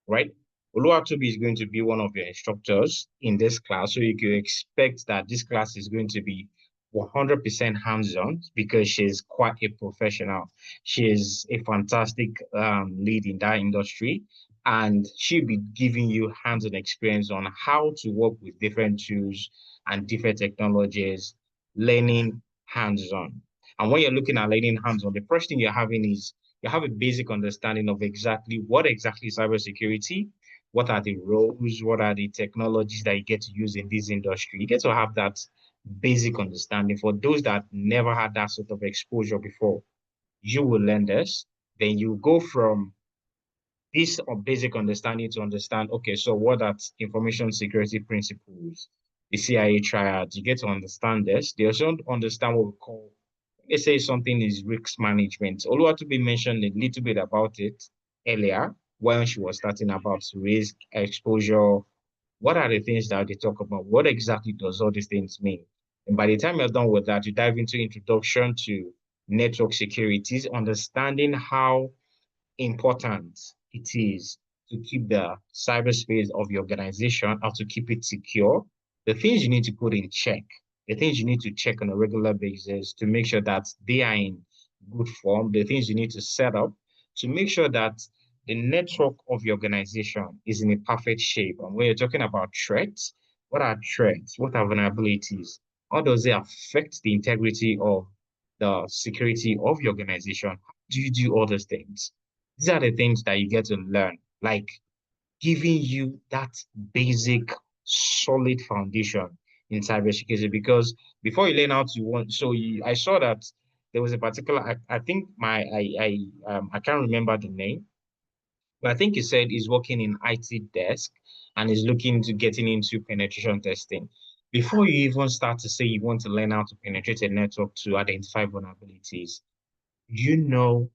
right? Oluwatobi is going to be one of your instructors in this class, so you can expect that this class is going to be 100% hands-on because she's quite a professional. She's a fantastic lead in that industry, and she'll be giving you hands-on experience on how to work with different tools and different technologies, learning hands-on. And when you're looking at learning hands-on, the first thing you're having is you have a basic understanding of exactly what exactly is cybersecurity, what are the roles, what are the technologies that you get to use in this industry. You get to have that basic understanding. For those that never had that sort of exposure before, you will learn this. Then you go from this basic understanding to understand, okay, so what are information security principles, the CIA triad, you get to understand this. They also understand what we call, let's say something is risk management. Oluwatobi mentioned a little bit about it earlier when she was starting about risk exposure. What are the things that they talk about? What exactly does all these things mean? And by the time you're done with that, you dive into introduction to network securities, understanding how important it is to keep the cyberspace of your organization or to keep it secure, the things you need to put in check, the things you need to check on a regular basis to make sure that they are in good form, the things you need to set up to make sure that the network of your organization is in a perfect shape. And when you're talking about threats, what are threats? What are vulnerabilities? How does it affect the integrity of the security of your organization? How do you do all those things? These are the things that you get to learn, like giving you that basic, solid foundation in cybersecurity. Because before you learn how to want, so I saw that there was a particular, I think I can't remember the name, but I think he said he's working in IT desk and is looking to getting into penetration testing. Before you even start to say you want to learn how to penetrate a network to identify vulnerabilities, you know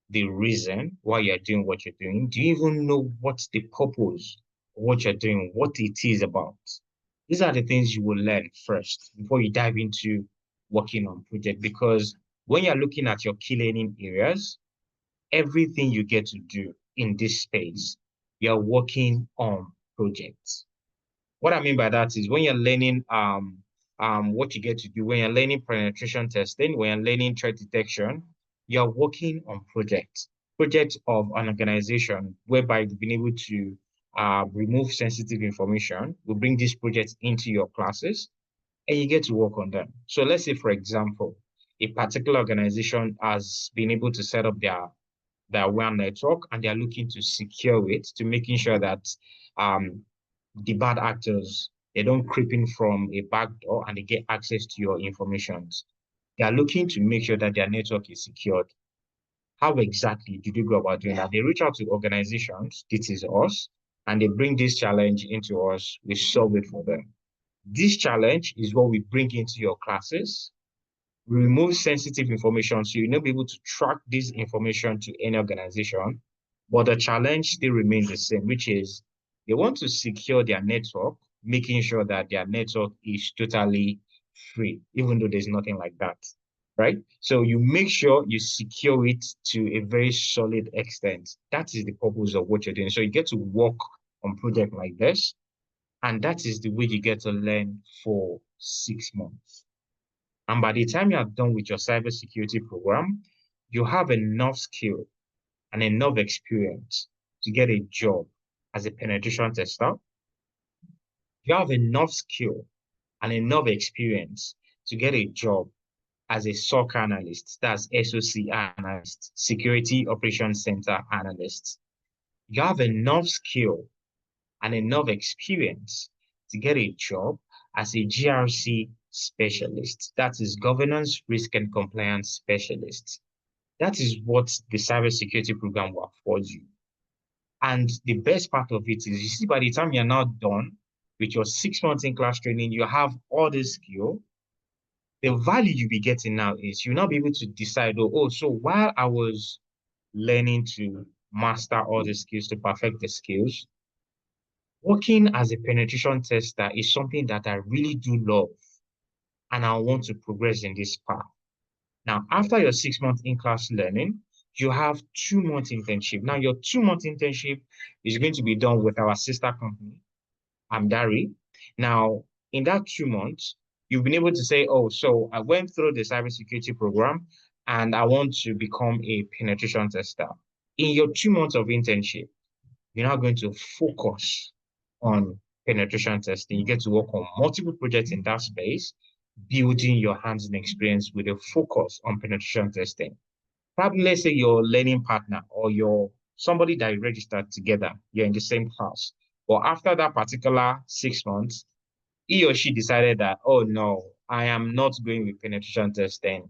the reason why you're doing what you're doing? Do you even know what's the purpose of what you're doing, what it is about? These are the things you will learn first before you dive into working on project because When you're looking at your key learning areas, everything you get to do in this space, you're working on projects. What I mean by that is when you're learning what you get to do, when you're learning penetration testing, when you're learning threat detection, you're working on projects of an organization whereby you've been able to remove sensitive information. We bring these projects into your classes and you get to work on them. So let's say, for example, a particular organization has been able to set up their WAN network and they're looking to secure it to making sure that um, the bad actors, they don't creep in from a back door and they get access to your information. They are looking to make sure that their network is secured. How exactly do they go about doing that? They reach out to organizations, this is us, and they bring this challenge into us. We solve it for them. This challenge is what we bring into your classes. We remove sensitive information so you'll not be able to track this information to any organization. But the challenge still remains the same, which is they want to secure their network, making sure that their network is totally free, even though there's nothing like that, right? So you make sure you secure it to a very solid extent. That is the purpose of what you're doing. So you get to work on project like this, and that is the way you get to learn for 6 months. And by the time you are done with your cybersecurity program, you have enough skill and enough experience to get a job as a penetration tester. You have enough skill and enough experience to get a job as a SOC analyst, that's SOC analyst, Security Operations Center analyst. You have enough skill and enough experience to get a job as a GRC specialist. That is governance, risk, and compliance specialist. That is what the cybersecurity program will afford you. And the best part of it is, you see, by the time you're now done with your 6 months in class training, you have all this skill. The value you'll be getting now is you'll now be able to decide, so while I was learning to master all the skills, to perfect the skills, working as a penetration tester is something that I really do love, and I want to progress in this path. Now, after your 6 months in-class learning, you have 2 months internship. Now, your 2 month internship is going to be done with our sister company, Amdari. Now, in that 2 months, you've been able to say, so I went through the cybersecurity program and I want to become a penetration tester. In your 2 months of internship, you're now going to focus on penetration testing. You get to work on multiple projects in that space, building your hands-on experience with a focus on penetration testing. Probably, let's say your learning partner or your somebody that you registered together, you're in the same class. But after that particular 6 months, he or she decided that, oh no, I am not going with penetration testing.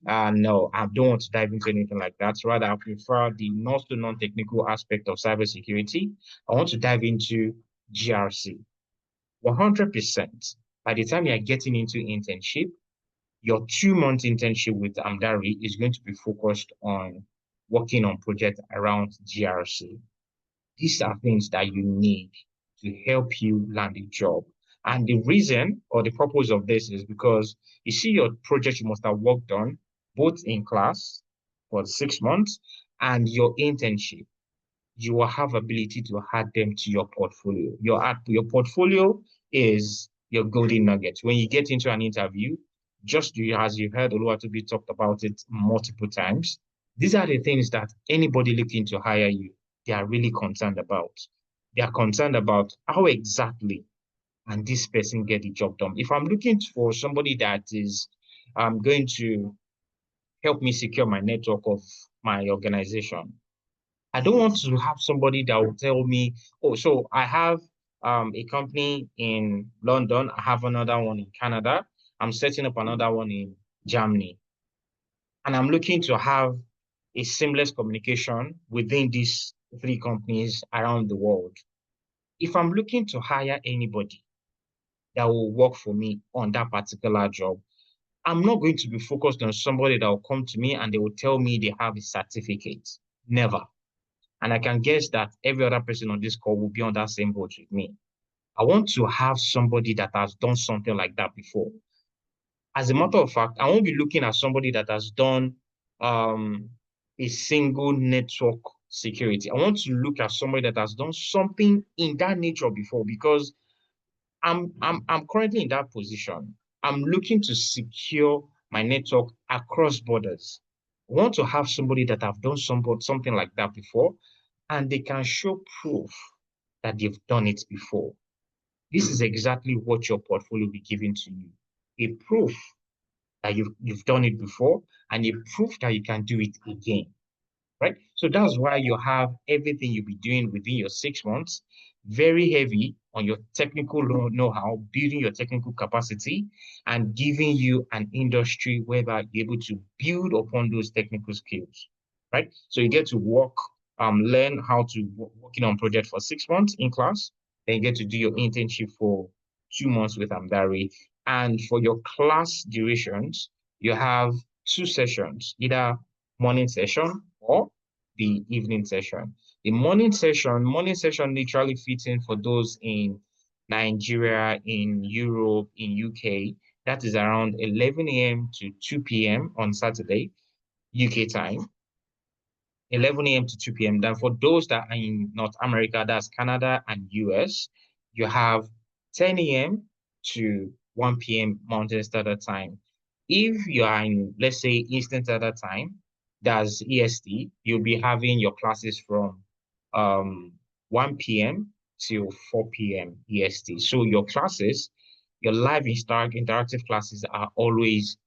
No, I don't want to dive into anything like that. Rather, I prefer the not so non-technical aspect of cybersecurity. I want to dive into GRC. 100%. By the time you're getting into internship, your 2 month internship with Amdari is going to be focused on working on projects around GRC. These are things that you need to help you land a job. And the reason or the purpose of this is because you see your project you must have worked on both in class for 6 months and your internship. You will have ability to add them to your portfolio. Your portfolio is your golden nugget. When you get into an interview, just as you heard Oluwatobi talked about it multiple times, these are the things that anybody looking to hire you, they are really concerned about. They are concerned about how exactly and this person get the job done. If I'm looking for somebody that is going to help me secure my network of my organization, I don't want to have somebody that will tell me, so I have a company in London, I have another one in Canada, I'm setting up another one in Germany, and I'm looking to have a seamless communication within these three companies around the world. If I'm looking to hire anybody that will work for me on that particular job, I'm not going to be focused on somebody that will come to me and they will tell me they have a certificate. Never. And I can guess that every other person on this call will be on that same boat with me. I want to have somebody that has done something like that before. As a matter of fact, I won't be looking at somebody that has done a single network security. I want to look at somebody that has done something in that nature before, because I'm currently in that position. I'm looking to secure my network across borders. I want to have somebody that have done something like that before, and they can show proof that they've done it before. This is exactly what your portfolio will be giving to you. A proof that you've done it before, and a proof that you can do it again, right? So that's why you have everything you'll be doing within your 6 months, very heavy on your technical know-how, building your technical capacity, and giving you an industry whereby you're able to build upon those technical skills, right? So you get to learn how to working on project for 6 months in class, then you get to do your internship for 2 months with Amdari. And for your class durations, you have two sessions, either morning session or the evening session. The morning session literally fits in for those in Nigeria, in Europe, in UK. That is around 11 a.m. to 2 p.m. on Saturday, UK time. 11 a.m. to 2 p.m. Then for those that are in North America, that's Canada and US, you have 10 a.m. to 1 p.m. Mountain Standard Time. If you are in, let's say, Eastern Standard Time, that's EST, you'll be having your classes from 1 p.m. till 4 p.m. EST. So your classes, your live interactive classes are always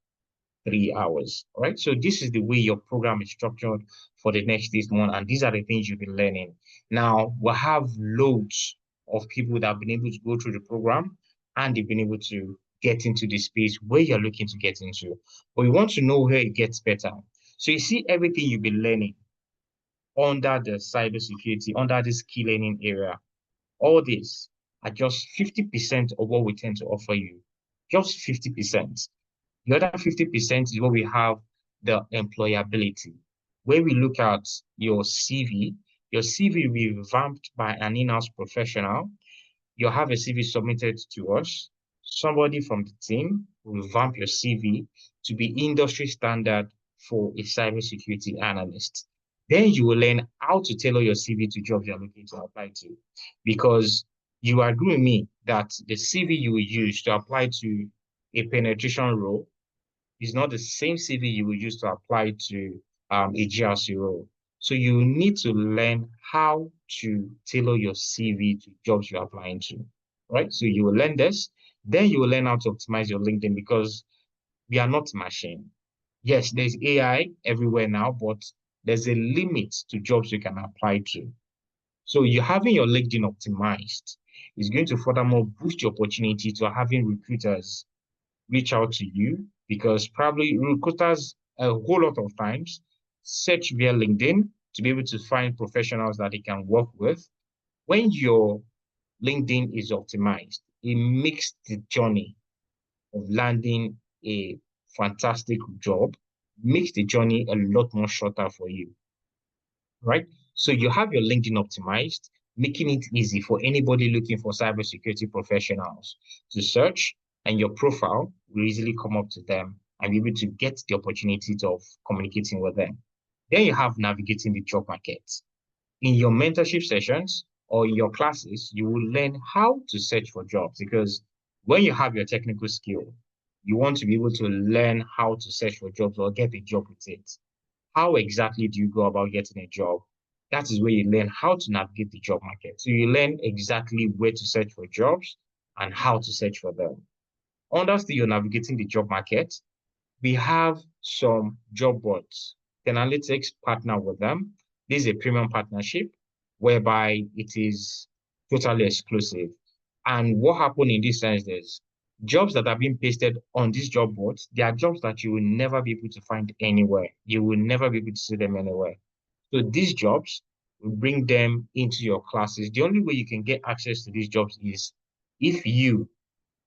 3 hours. All right. So this is the way your program is structured for the next this month, and these are the things you'll be learning. Now we'll have loads of people that have been able to go through the program, and they've been able to get into the space where you're looking to get into. But you want to know where it gets better. So you see everything you've been learning under the cybersecurity, under this key learning area. All this are just 50% of what we tend to offer you. Just 50%. The other 50% is what we have, the employability, where we look at your CV. Your CV will be revamped by an in-house professional. You'll have a CV submitted to us. Somebody from the team will revamp your CV to be industry standard for a cybersecurity analyst. Then you will learn how to tailor your CV to jobs you're looking to apply to. Because you agree with me that the CV you will use to apply to a penetration role is not the same CV you will use to apply to a GRC role. So you need to learn how to tailor your CV to jobs you're applying to, right? So you will learn this, then you will learn how to optimize your LinkedIn, because we are not machine. Yes, there's AI everywhere now, but there's a limit to jobs you can apply to. So you having your LinkedIn optimized is going to furthermore boost your opportunity to having recruiters reach out to you, because probably recruiters a whole lot of times search via LinkedIn to be able to find professionals that they can work with. When your LinkedIn is optimized, it makes the journey of landing a fantastic job, makes the journey a lot more shorter for you, right? So you have your LinkedIn optimized, making it easy for anybody looking for cybersecurity professionals to search, and your profile will easily come up to them and be able to get the opportunity of communicating with them. Then you have navigating the job market. In your mentorship sessions or in your classes, you will learn how to search for jobs, because when you have your technical skill, you want to be able to learn how to search for jobs or get a job with it. How exactly do you go about getting a job? That is where you learn how to navigate the job market. So you learn exactly where to search for jobs and how to search for them. Understand you're navigating the job market, we have some job boards. Analytics partner with them. This is a premium partnership whereby it is totally exclusive. And what happened in this sense is jobs that are being pasted on these job boards, they are jobs that you will never be able to find anywhere. You will never be able to see them anywhere. So these jobs, we bring them into your classes. The only way you can get access to these jobs is if you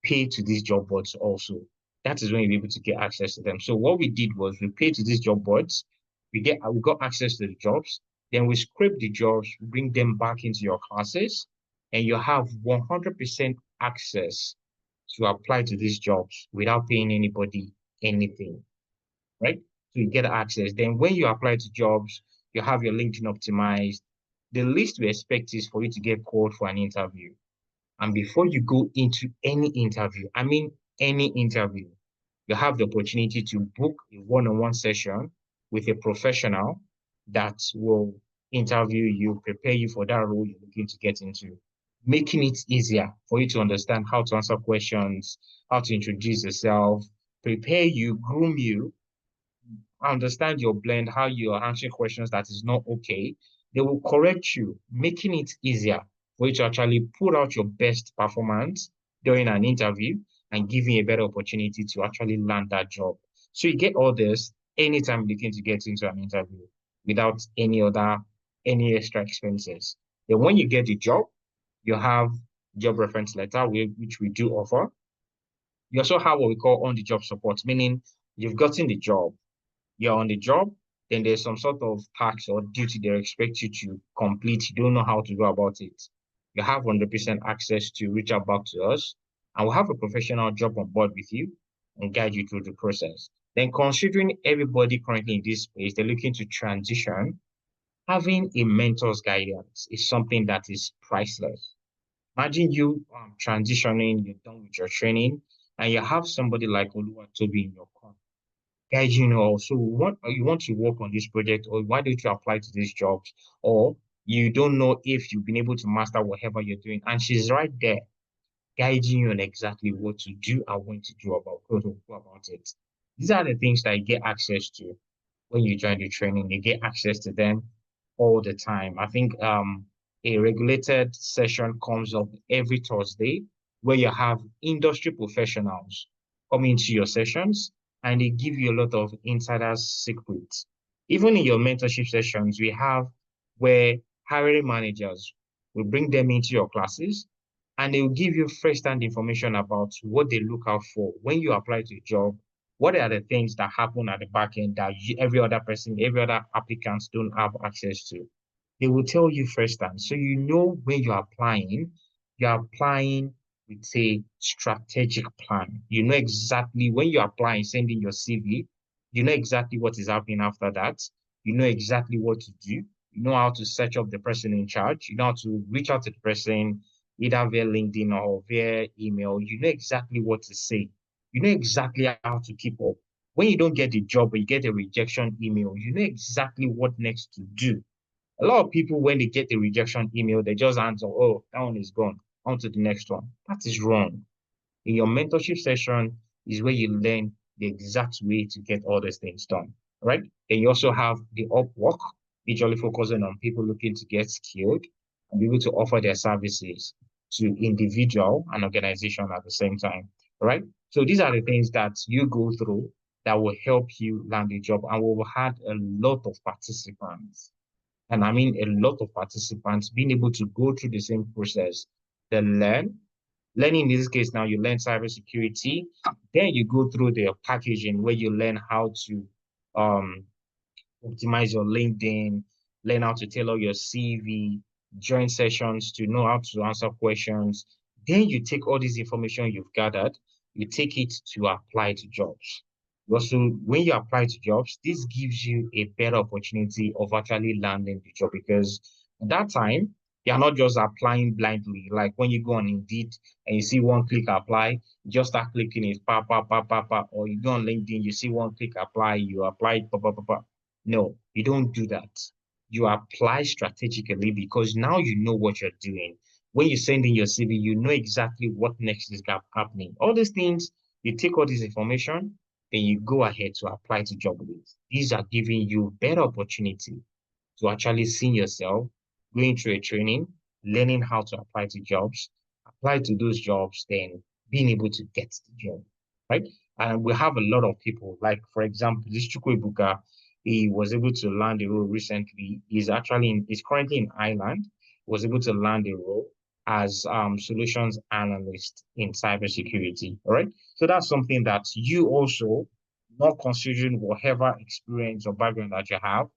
pay to these job boards also. That is when you'll be able to get access to them. So what we did was we paid to these job boards, we got access to the jobs, then we scrape the jobs, bring them back into your classes, and you have 100% access to apply to these jobs without paying anybody anything, right? So you get access. Then when you apply to jobs, you have your LinkedIn optimized. The least we expect is for you to get called for an interview. And before you go into any interview, I mean any interview, you have the opportunity to book a one-on-one session with a professional that will interview you, prepare you for that role you're looking to get into, making it easier for you to understand how to answer questions, how to introduce yourself, prepare you, groom you, understand your blend, how you are answering questions that is not okay. They will correct you, making it easier for you to actually put out your best performance during an interview and giving you a better opportunity to actually land that job. So you get all this anytime looking to get into an interview without any extra expenses. Then when you get the job, you have job reference letter, which we do offer. You also have what we call on-the-job support, meaning you've gotten the job, you're on the job, then there's some sort of task or duty they expect you to complete. You don't know how to go about it. You have 100% access to reach out back to us, and we'll have a professional job on board with you and guide you through the process. Then, considering everybody currently in this space, they're looking to transition, having a mentor's guidance is something that is priceless. Imagine you transitioning, you're done with your training, and you have somebody like Oluwatobi in your corner guide you know, so what you want to work on this project, or why don't you apply to these jobs, or you don't know if you've been able to master whatever you're doing, and she's right there guiding you on exactly what to do and when to go about it. These are the things that you get access to when you join the training. You get access to them all the time. I think a regulated session comes up every Thursday where you have industry professionals coming to your sessions and they give you a lot of insiders secrets. Even in your mentorship sessions, we have where hiring managers will bring them into your classes and they will give you first-hand information about what they look out for when you apply to a job. What are the things that happen at the back end that every other person, every other applicants don't have access to? They will tell you firsthand. So you know when you're applying with a strategic plan. You know exactly when you're applying, sending your CV, you know exactly what is happening after that. You know exactly what to do. You know how to search up the person in charge. You know how to reach out to the person either via LinkedIn or via email. You know exactly what to say. You know exactly how to keep up. When you don't get the job or you get a rejection email, you know exactly what next to do. A lot of people, when they get the rejection email, they just answer, oh, that one is gone. On to the next one. That is wrong. In your mentorship session is where you learn the exact way to get all these things done, right? Then you also have the Upwork, usually focusing on people looking to get skilled and be able to offer their services to individual and organization at the same time, right? So these are the things that you go through that will help you land a job. And we've had a lot of participants, and I mean a lot of participants being able to go through the same process. They learning in this case now, you learn cybersecurity, then you go through the packaging where you learn how to um optimize your LinkedIn, learn how to tailor your CV, join sessions to know how to answer questions. Then you take all this information you've gathered, you take it to apply to jobs. Also, when you apply to jobs, this gives you a better opportunity of actually landing the job because at that time, you're not just applying blindly. Like when you go on Indeed and you see one click apply, you just start clicking it, or you go on LinkedIn, you see one click apply, you apply, no, you don't do that. You apply strategically because now you know what you're doing. When you send in your CV, you know exactly what next is happening. All these things, you take all this information, then you go ahead to apply to job leads. These are giving you better opportunity to actually see yourself going through a training, learning how to apply to jobs, apply to those jobs, then being able to get the job, right? And we have a lot of people, like for example, this Chukwebuka, he was able to land a role recently. He's currently in Ireland, was able to land a role as solutions analyst in cybersecurity. All right. So that's something that you also, not considering whatever experience or background that you have,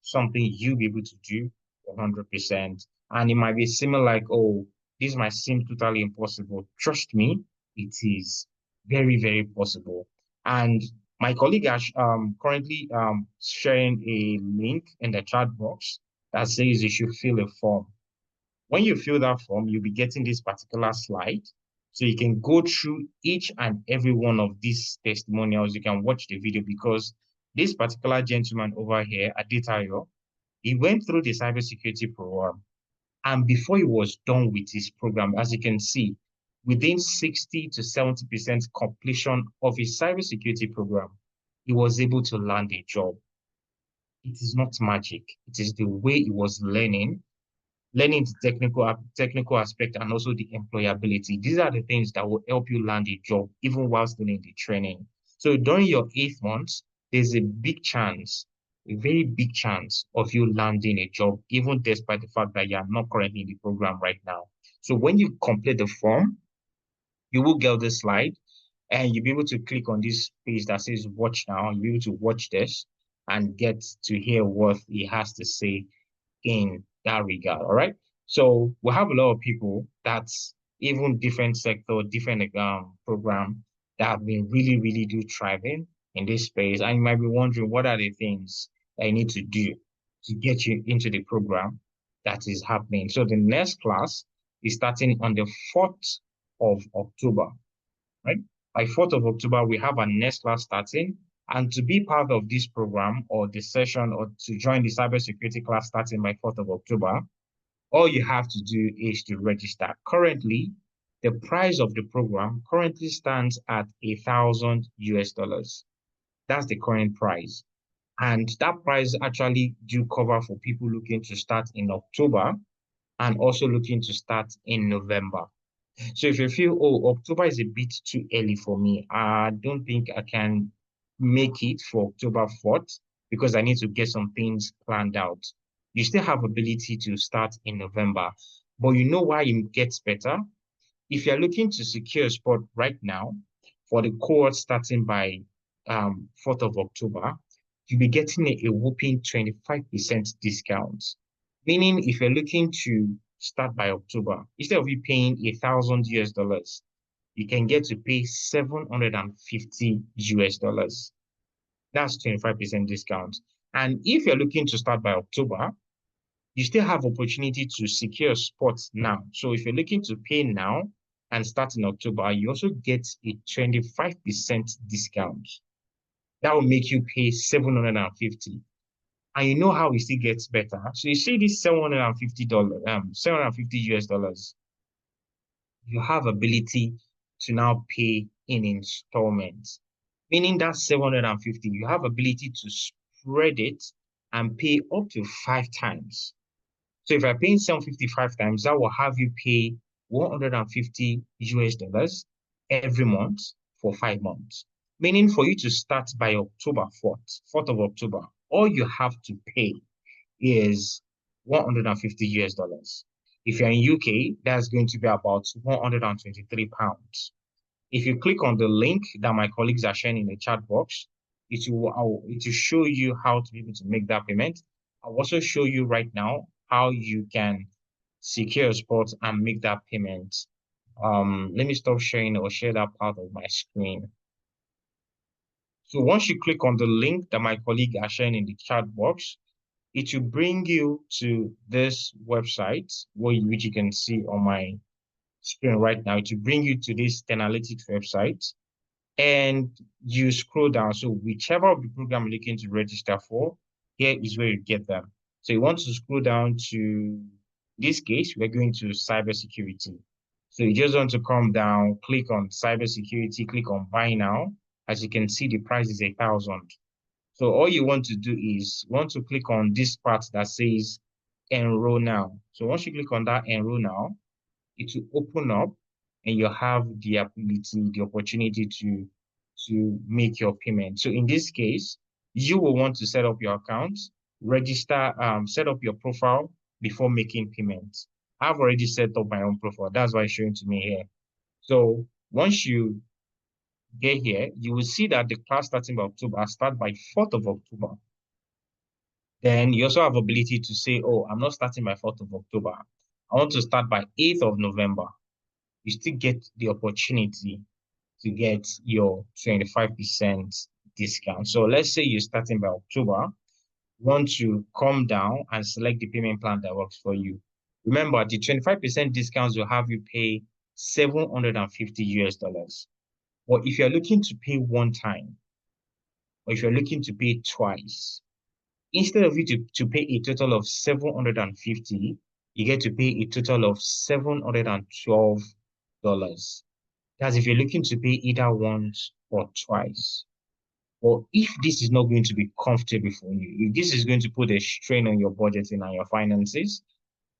something you'll be able to do 100%. And it might be similar like, oh, this might seem totally impossible. Trust me, it is very, very possible. And my colleague is currently sharing a link in the chat box that says you should fill a form. When you fill that form, you'll be getting this particular slide. So you can go through each and every one of these testimonials. You can watch the video because this particular gentleman over here, Aditayo, he went through the cybersecurity program. And before he was done with his program, as you can see, within 60 to 70% completion of his cybersecurity program, he was able to land a job. It is not magic. It is the way he was learning the technical aspect and also the employability. These are the things that will help you land a job even while still in the training. So during your 8th month, there's a big chance, a very big chance of you landing a job, even despite the fact that you are not currently in the program right now. So when you complete the form, you will get this slide and you'll be able to click on this page that says watch now. You'll be able to watch this and get to hear what he has to say in that regard. All right. So we have a lot of people that's even different sector, different program that have been really, really do thriving in this space. And you might be wondering what are the things that you need to do to get you into the program that is happening. So the next class is starting on the 4th of October, right? By 4th of October, we have our next class starting. And to be part of this program or the session or to join the cybersecurity class starting by 4th of October, all you have to do is to register. Currently, the price of the program currently stands at $1,000. That's the current price. And that price actually do cover for people looking to start in October and also looking to start in November. So if you feel, oh, October is a bit too early for me, I don't think I can make it for October 4th because I need to get some things planned out. You still have ability to start in November, but you know why it gets better? If you're looking to secure a spot right now for the cohort starting by 4th of October, you'll be getting a whopping 25% discount. Meaning if you're looking to start by October, instead of you paying $1,000, you can get to pay 750 US dollars. That's 25% discount. And if you're looking to start by October, you still have opportunity to secure spots now. So if you're looking to pay now and start in October, you also get a 25% discount. That will make you pay 750. And you know how it still gets better. So you see this $750, 750 US dollars, you have ability to now pay in installments. Meaning that 750, you have ability to spread it and pay up to 5 times. So if you're paying 755 times, that will have you pay 150 US dollars every month for 5 months. Meaning for you to start by October 4th, 4th of October, all you have to pay is 150 US dollars. If you're in UK, that's going to be about 123 pounds. If you click on the link that my colleagues are sharing in the chat box, it will show you how to be able to make that payment. I'll also show you right now how you can secure a spot and make that payment. Let me stop sharing or share that part of my screen. So once you click on the link that my colleague are sharing in the chat box, it will bring you to this website, which you can see on my screen right now. It will bring you to this Analytics website and you scroll down. So whichever of the program you're looking to register for, here is where you get them. So you want to scroll down to this case, we're going to cybersecurity. So you just want to come down, click on cybersecurity, click on buy now. As you can see, the price is 1,000. So all you want to do is want to click on this part that says enroll now. So once you click on that enroll now, it will open up and you have the ability, the opportunity to make your payment. So in this case, you will want to set up your account, register, set up your profile before making payments. I've already set up my own profile. That's why it's showing to me here. So once you get here, you will see that the class starting by October start by 4th of October. Then you also have ability to say, oh, I'm not starting by 4th of October. I want to start by 8th of November. you still get the opportunity to get your 25% discount. So let's say you're starting by October, you want to come down and select the payment plan that works for you. Remember, the 25% discounts will have you pay 750 US dollars. Or if you're looking to pay one time, or if you're looking to pay twice, instead of you to pay a total of 750, you get to pay a total of $712. That's if you're looking to pay either once or twice. Or if this is not going to be comfortable for you, if this is going to put a strain on your budgeting and your finances,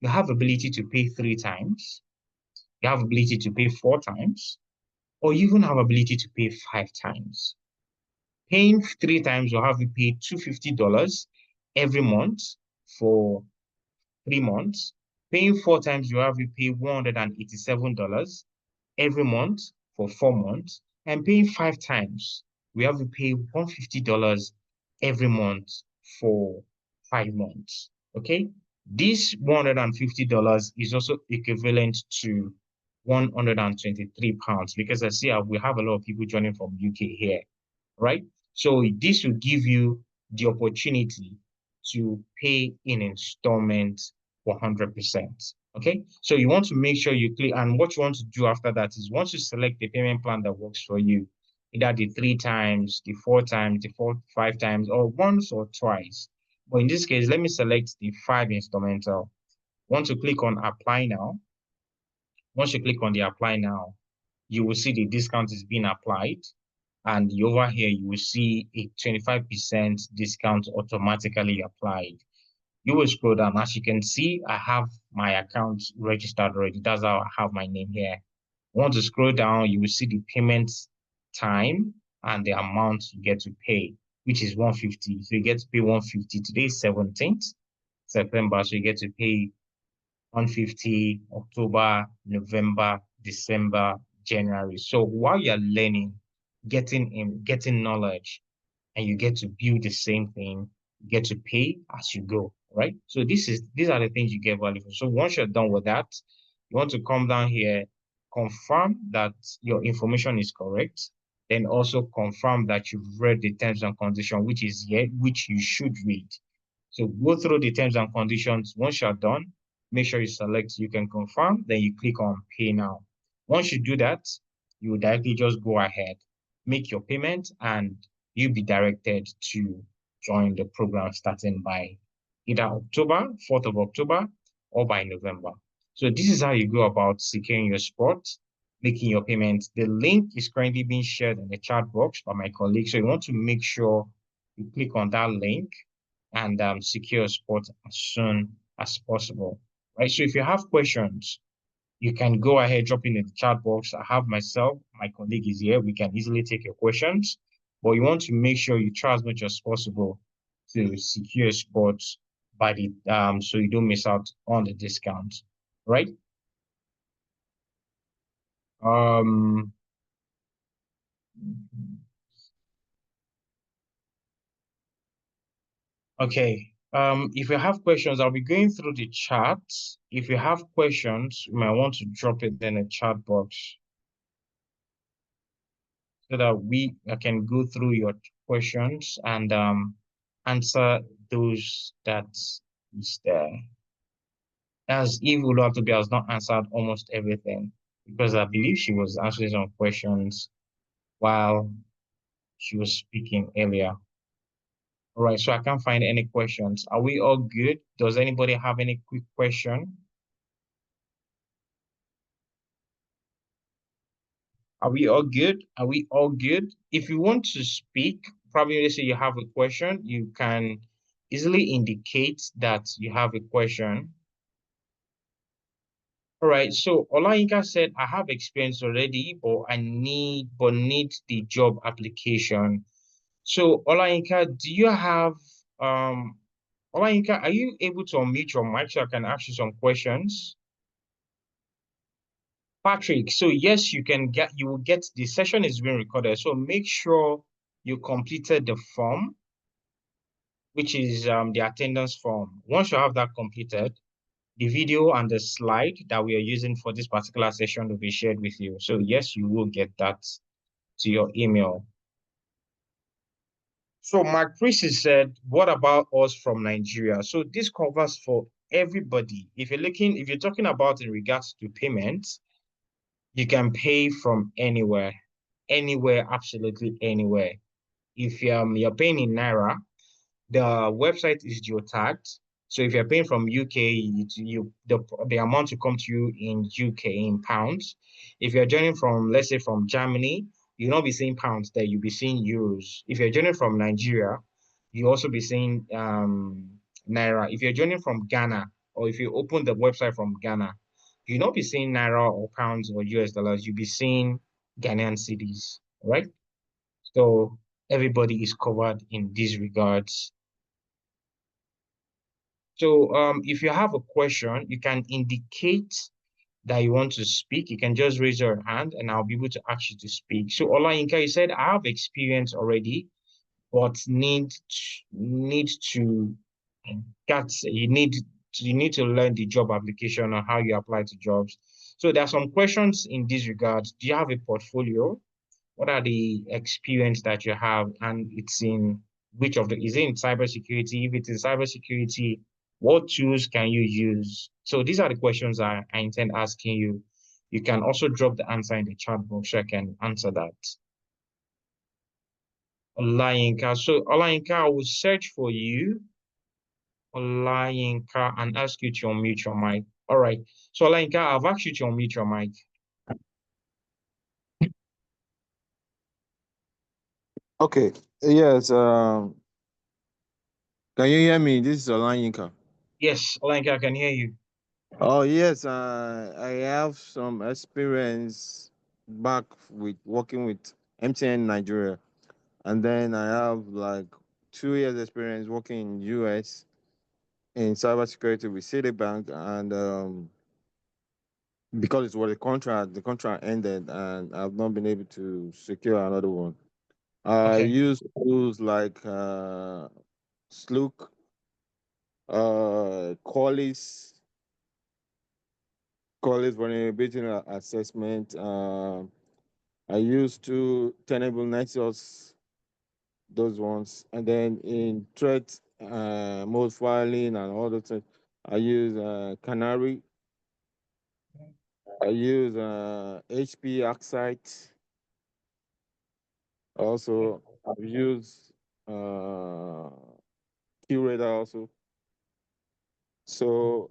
you have ability to pay 3 times, you have ability to pay 4 times, or you even have ability to pay 5 times. Paying 3 times will have you pay $250 every month for 3 months. Paying 4 times will have you pay $187 every month for 4 months. And paying 5 times, we have to pay $150 every month for 5 months. Okay? This $150 is also equivalent to £123 because I see we have a lot of people joining from UK here, right? So this will give you the opportunity to pay in installments 100%. Okay, so you want to make sure you click, and what you want to do after that is once you select the payment plan that works for you, either the 3 times, the 4 times, the 5 times, or once or twice. But in this case, let me select the 5 instrumental. Want to click on apply now. Once you click on the apply now, you will see the discount is being applied. And over here, you will see a 25% discount automatically applied. You will scroll down. As you can see, I have my account registered already. That's how I have my name here. Once you scroll down, you will see the payment time and the amount you get to pay, which is 150. So you get to pay 150. Today is 17th September, so you get to pay 150 October, November, December, January. So while you're learning, getting knowledge, and you get to build the same thing, you get to pay as you go, right? So these are the things you get value for. So once you're done with that, you want to come down here, confirm that your information is correct, then also confirm that you've read the terms and conditions, which you should read. So go through the terms and conditions. Once you're done, make sure you select you can confirm, then you click on pay now. Once you do that, you will directly just go ahead, make your payment, and you'll be directed to join the program starting by either October, 4th of October, or by November. So this is how you go about securing your spot, making your payment. The link is currently being shared in the chat box by my colleague. So you want to make sure you click on that link and secure a spot as soon as possible, right? So if you have questions, you can go ahead, drop in the chat box. I have myself, my colleague is here. We can easily take your questions, but you want to make sure you try as much as possible to secure spots by the so you don't miss out on the discount, right? Um, okay. If you have questions, I'll be going through the chat. If you have questions, you might want to drop it in the chat box so that I can go through your questions and answer those that is there. As if Uluwatobi has not answered almost everything, because I believe she was answering some questions while she was speaking earlier. All right, so I can't find any questions. Are we all good? Does anybody have any quick question? Are we all good? Are we all good? If you want to speak, probably let's say you have a question, you can easily indicate that you have a question. All right, so Olayinka said, I have experience already, but need the job application. So Olayinka, do you have Olayinka, are you able to unmute your mic so I can ask you some questions? Patrick, so yes, you will get, the session is being recorded. So make sure you completed the form, which is the attendance form. Once you have that completed, The video and the slide that we are using for this particular session will be shared with you. So yes, you will get that to your email. So Mark Priestley said, what about us from Nigeria? So this covers for everybody. If you're talking about in regards to payments, you can pay from anywhere, absolutely anywhere. If you're paying in Naira, the website is geotagged. So if you're paying from UK, the amount will come to you in UK in pounds. If you're joining from, let's say, from Germany, you'll not be seeing pounds there, you'll be seeing euros. If you're joining from Nigeria, you also be seeing Naira. If you're joining from Ghana, or if you open the website from Ghana, you'll not be seeing Naira or pounds or US dollars, you'll be seeing Ghanaian cedis, right? So everybody is covered in these regards. So if you have a question, you can indicate that you want to speak. You can just raise your hand and I'll be able to ask you to speak. So Olayinka, you said I have experience already, but need to get you need to learn the job application and how you apply to jobs. So there are some questions in this regard. Do you have a portfolio? What are the experience that you have? And it's in which of the, is it in cybersecurity? If it's in cybersecurity, what tools can you use? So these are the questions I intend asking you. You can also drop the answer in the chat box so I can answer that. Olayinka. So Olayinka, I will search for you, Olayinka, and ask you to unmute your mic. All right. So Olayinka, I've asked you to unmute your mic. Okay. Yes. Can you hear me? This is Olanyinka. Yes, Olayinka, I can hear you. Oh yes. I have some experience back with working with MTN Nigeria, and then I have like 2 years experience working in US in cybersecurity with Citibank, and because it was a contract, the contract ended, and I've not been able to secure another one. I Okay. use tools like Slook, Qualys, vulnerability assessment. I used to Tenable Nexus, those ones, and then in threat mode filing and all those things, I use Canary. I use HP Arcsite. Also, I've used Curator also. So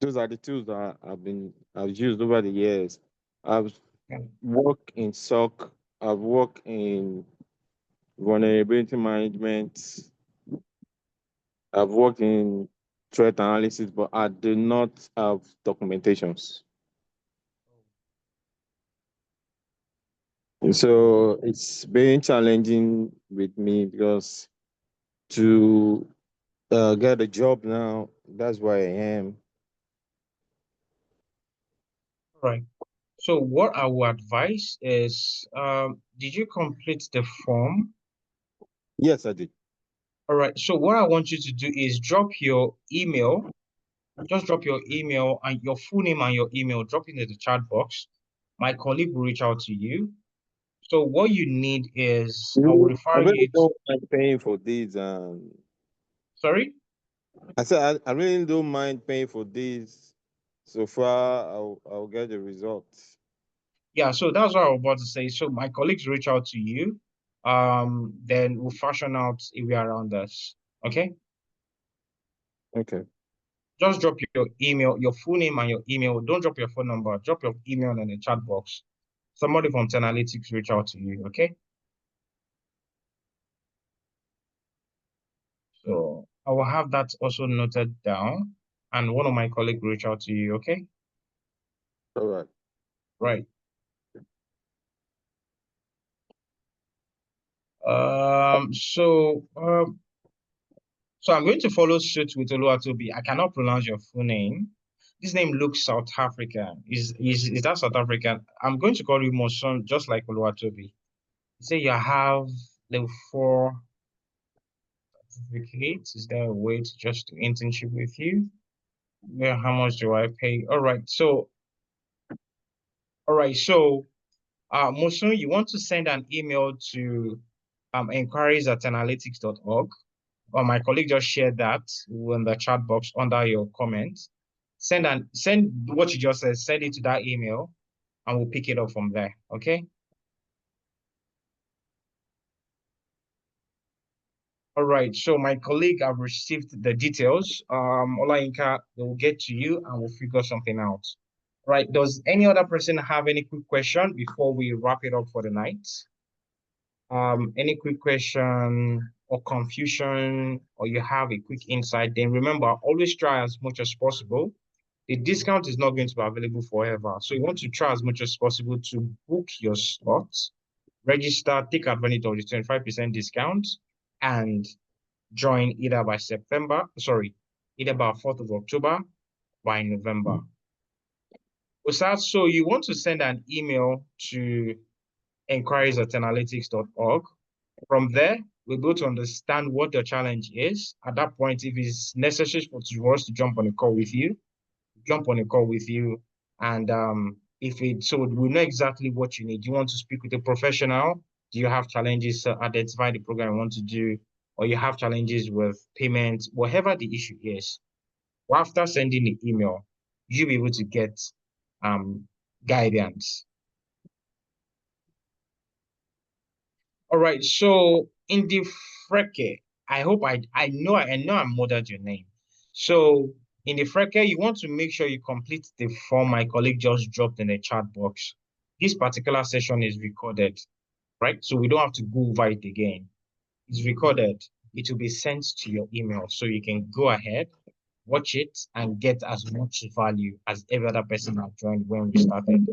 those are the tools that I've used over the years. I've worked in SOC. I've worked in vulnerability management. I've worked in threat analysis, but I do not have documentations. So it's been challenging with me because to get a job now, that's where I am. Right. So what I would advise is, did you complete the form? Yes, I did. All right. So what I want you to do is drop your email. Just drop your email and your full name and your email. Drop it in the chat box. My colleague will reach out to you. So what you need is, I will I refer really you to, don't mind paying for these. sorry? I said I really don't mind paying for these. So far, I'll get the results. Yeah, so that's what I was about to say. So my colleagues reach out to you. Then we'll fashion out a way around this. Okay? Okay. Just drop your email, your full name and your email. Don't drop your phone number. Drop your email in the chat box. Somebody from Analytics reach out to you, okay? So I will have that also noted down, and one of my colleagues reach out to you, okay? All right. Right. So I'm going to follow suit with Oluwatobi. I cannot pronounce your full name. This name looks South African. Is that South African? I'm going to call you Moson, just like Oluwatobi. Say you have level 4 certificate? Is there a way to just do internship with you? Yeah, how much do I pay? All right, so Mosun, you want to send an email to inquiries@analytics.org. My colleague just shared that in the chat box under your comment. Send what you just said, send it to that email, and we'll pick it up from there. Okay. All right. So my colleague have received the details. Olayinka, they will get to you, and we'll figure something out. Right. Does any other person have any quick question before we wrap it up for the night? Any quick question or confusion, or you have a quick insight, then remember, always try as much as possible. The discount is not going to be available forever. So you want to try as much as possible to book your slots, register, take advantage of the 25% discount, and join either by either by 4th of October, by November. So you want to send an email to inquiries@analytics.org. From there, we'll go to understand what your challenge is. At that point, if it's necessary for us to jump on a call with you, and so we know exactly what you need. Do you want to speak with a professional? Do you have challenges to identify the program you want to do, or you have challenges with payment? Whatever the issue is, after sending the email, you'll be able to get guidance. All right, so in the freke, I hope I know I murdered your name. So in the freke, you want to make sure you complete the form my colleague just dropped in the chat box. This particular session is recorded, right? So we don't have to go over it again. It's recorded. It will be sent to your email, so you can go ahead, watch it, and get as much value as every other person that joined when we started.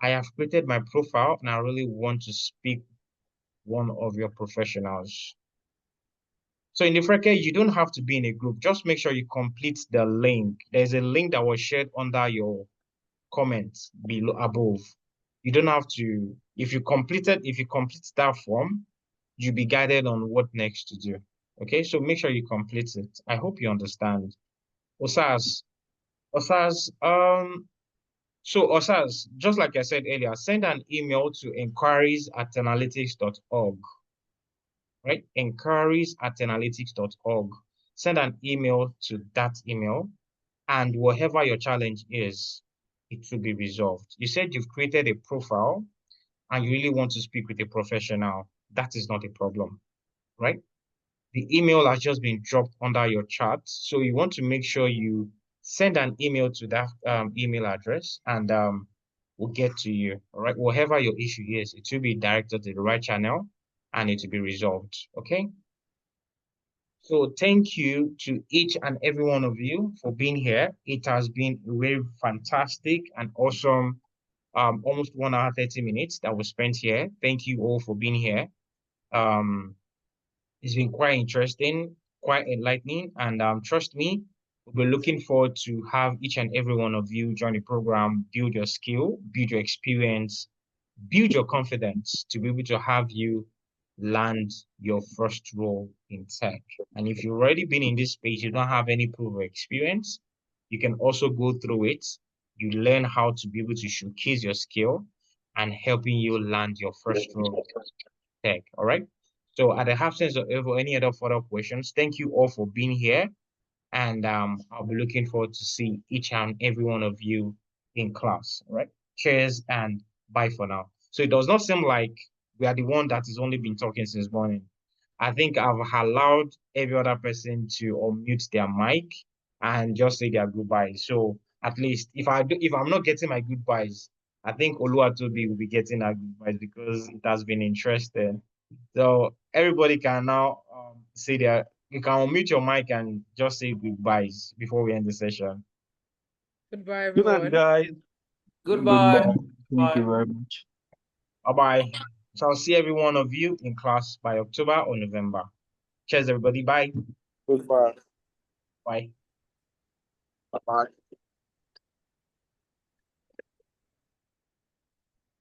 I have created my profile, and I really want to speak one of your professionals. So in the freke, you don't have to be in a group. Just make sure you complete the link. There's a link that was shared under your comments below above. You don't have to, if you complete that form, you'll be guided on what next to do. Okay, so make sure you complete it. I hope you understand. Osas, just like I said earlier, send an email to inquiries@analytics.org. Right? Inquiries@analytics.org. Send an email to that email, and whatever your challenge is, it will be resolved. You said you've created a profile and you really want to speak with a professional. That is not a problem, right? The email has just been dropped under your chat. So you want to make sure you send an email to that email address, and we'll get to you, all right? Whatever your issue is, it will be directed to the right channel and it will be resolved, okay? So thank you to each and every one of you for being here. It has been very fantastic and awesome, almost 1 hour, 30 minutes that was spent here. Thank you all for being here. It's been quite interesting, quite enlightening, and trust me, we're looking forward to have each and every one of you join the program, build your skill, build your experience, build your confidence to be able to have you land your first role in tech. And if you've already been in this space, you don't have any proof of experience, you can also go through it. You learn how to be able to showcase your skill and helping you land your first role in tech. All right. So at the absence of any other further questions, thank you all for being here. And I'll be looking forward to see each and every one of you in class. All right. Cheers and bye for now. So it does not seem like we are the one that has only been talking since morning. I think I've allowed every other person to unmute their mic and just say their goodbyes. So at least if I'm not getting my goodbyes, I think Oluwatobi will be getting our goodbyes because it has been interesting. So everybody can now say you can unmute your mic and just say goodbyes before we end the session. Goodbye, Good night, everyone. guys. Goodbye. Goodbye. Thank you Bye. very much. Bye-bye. So I'll see every one of you in class by October or November. Cheers, everybody. Bye. Goodbye. Bye. Bye.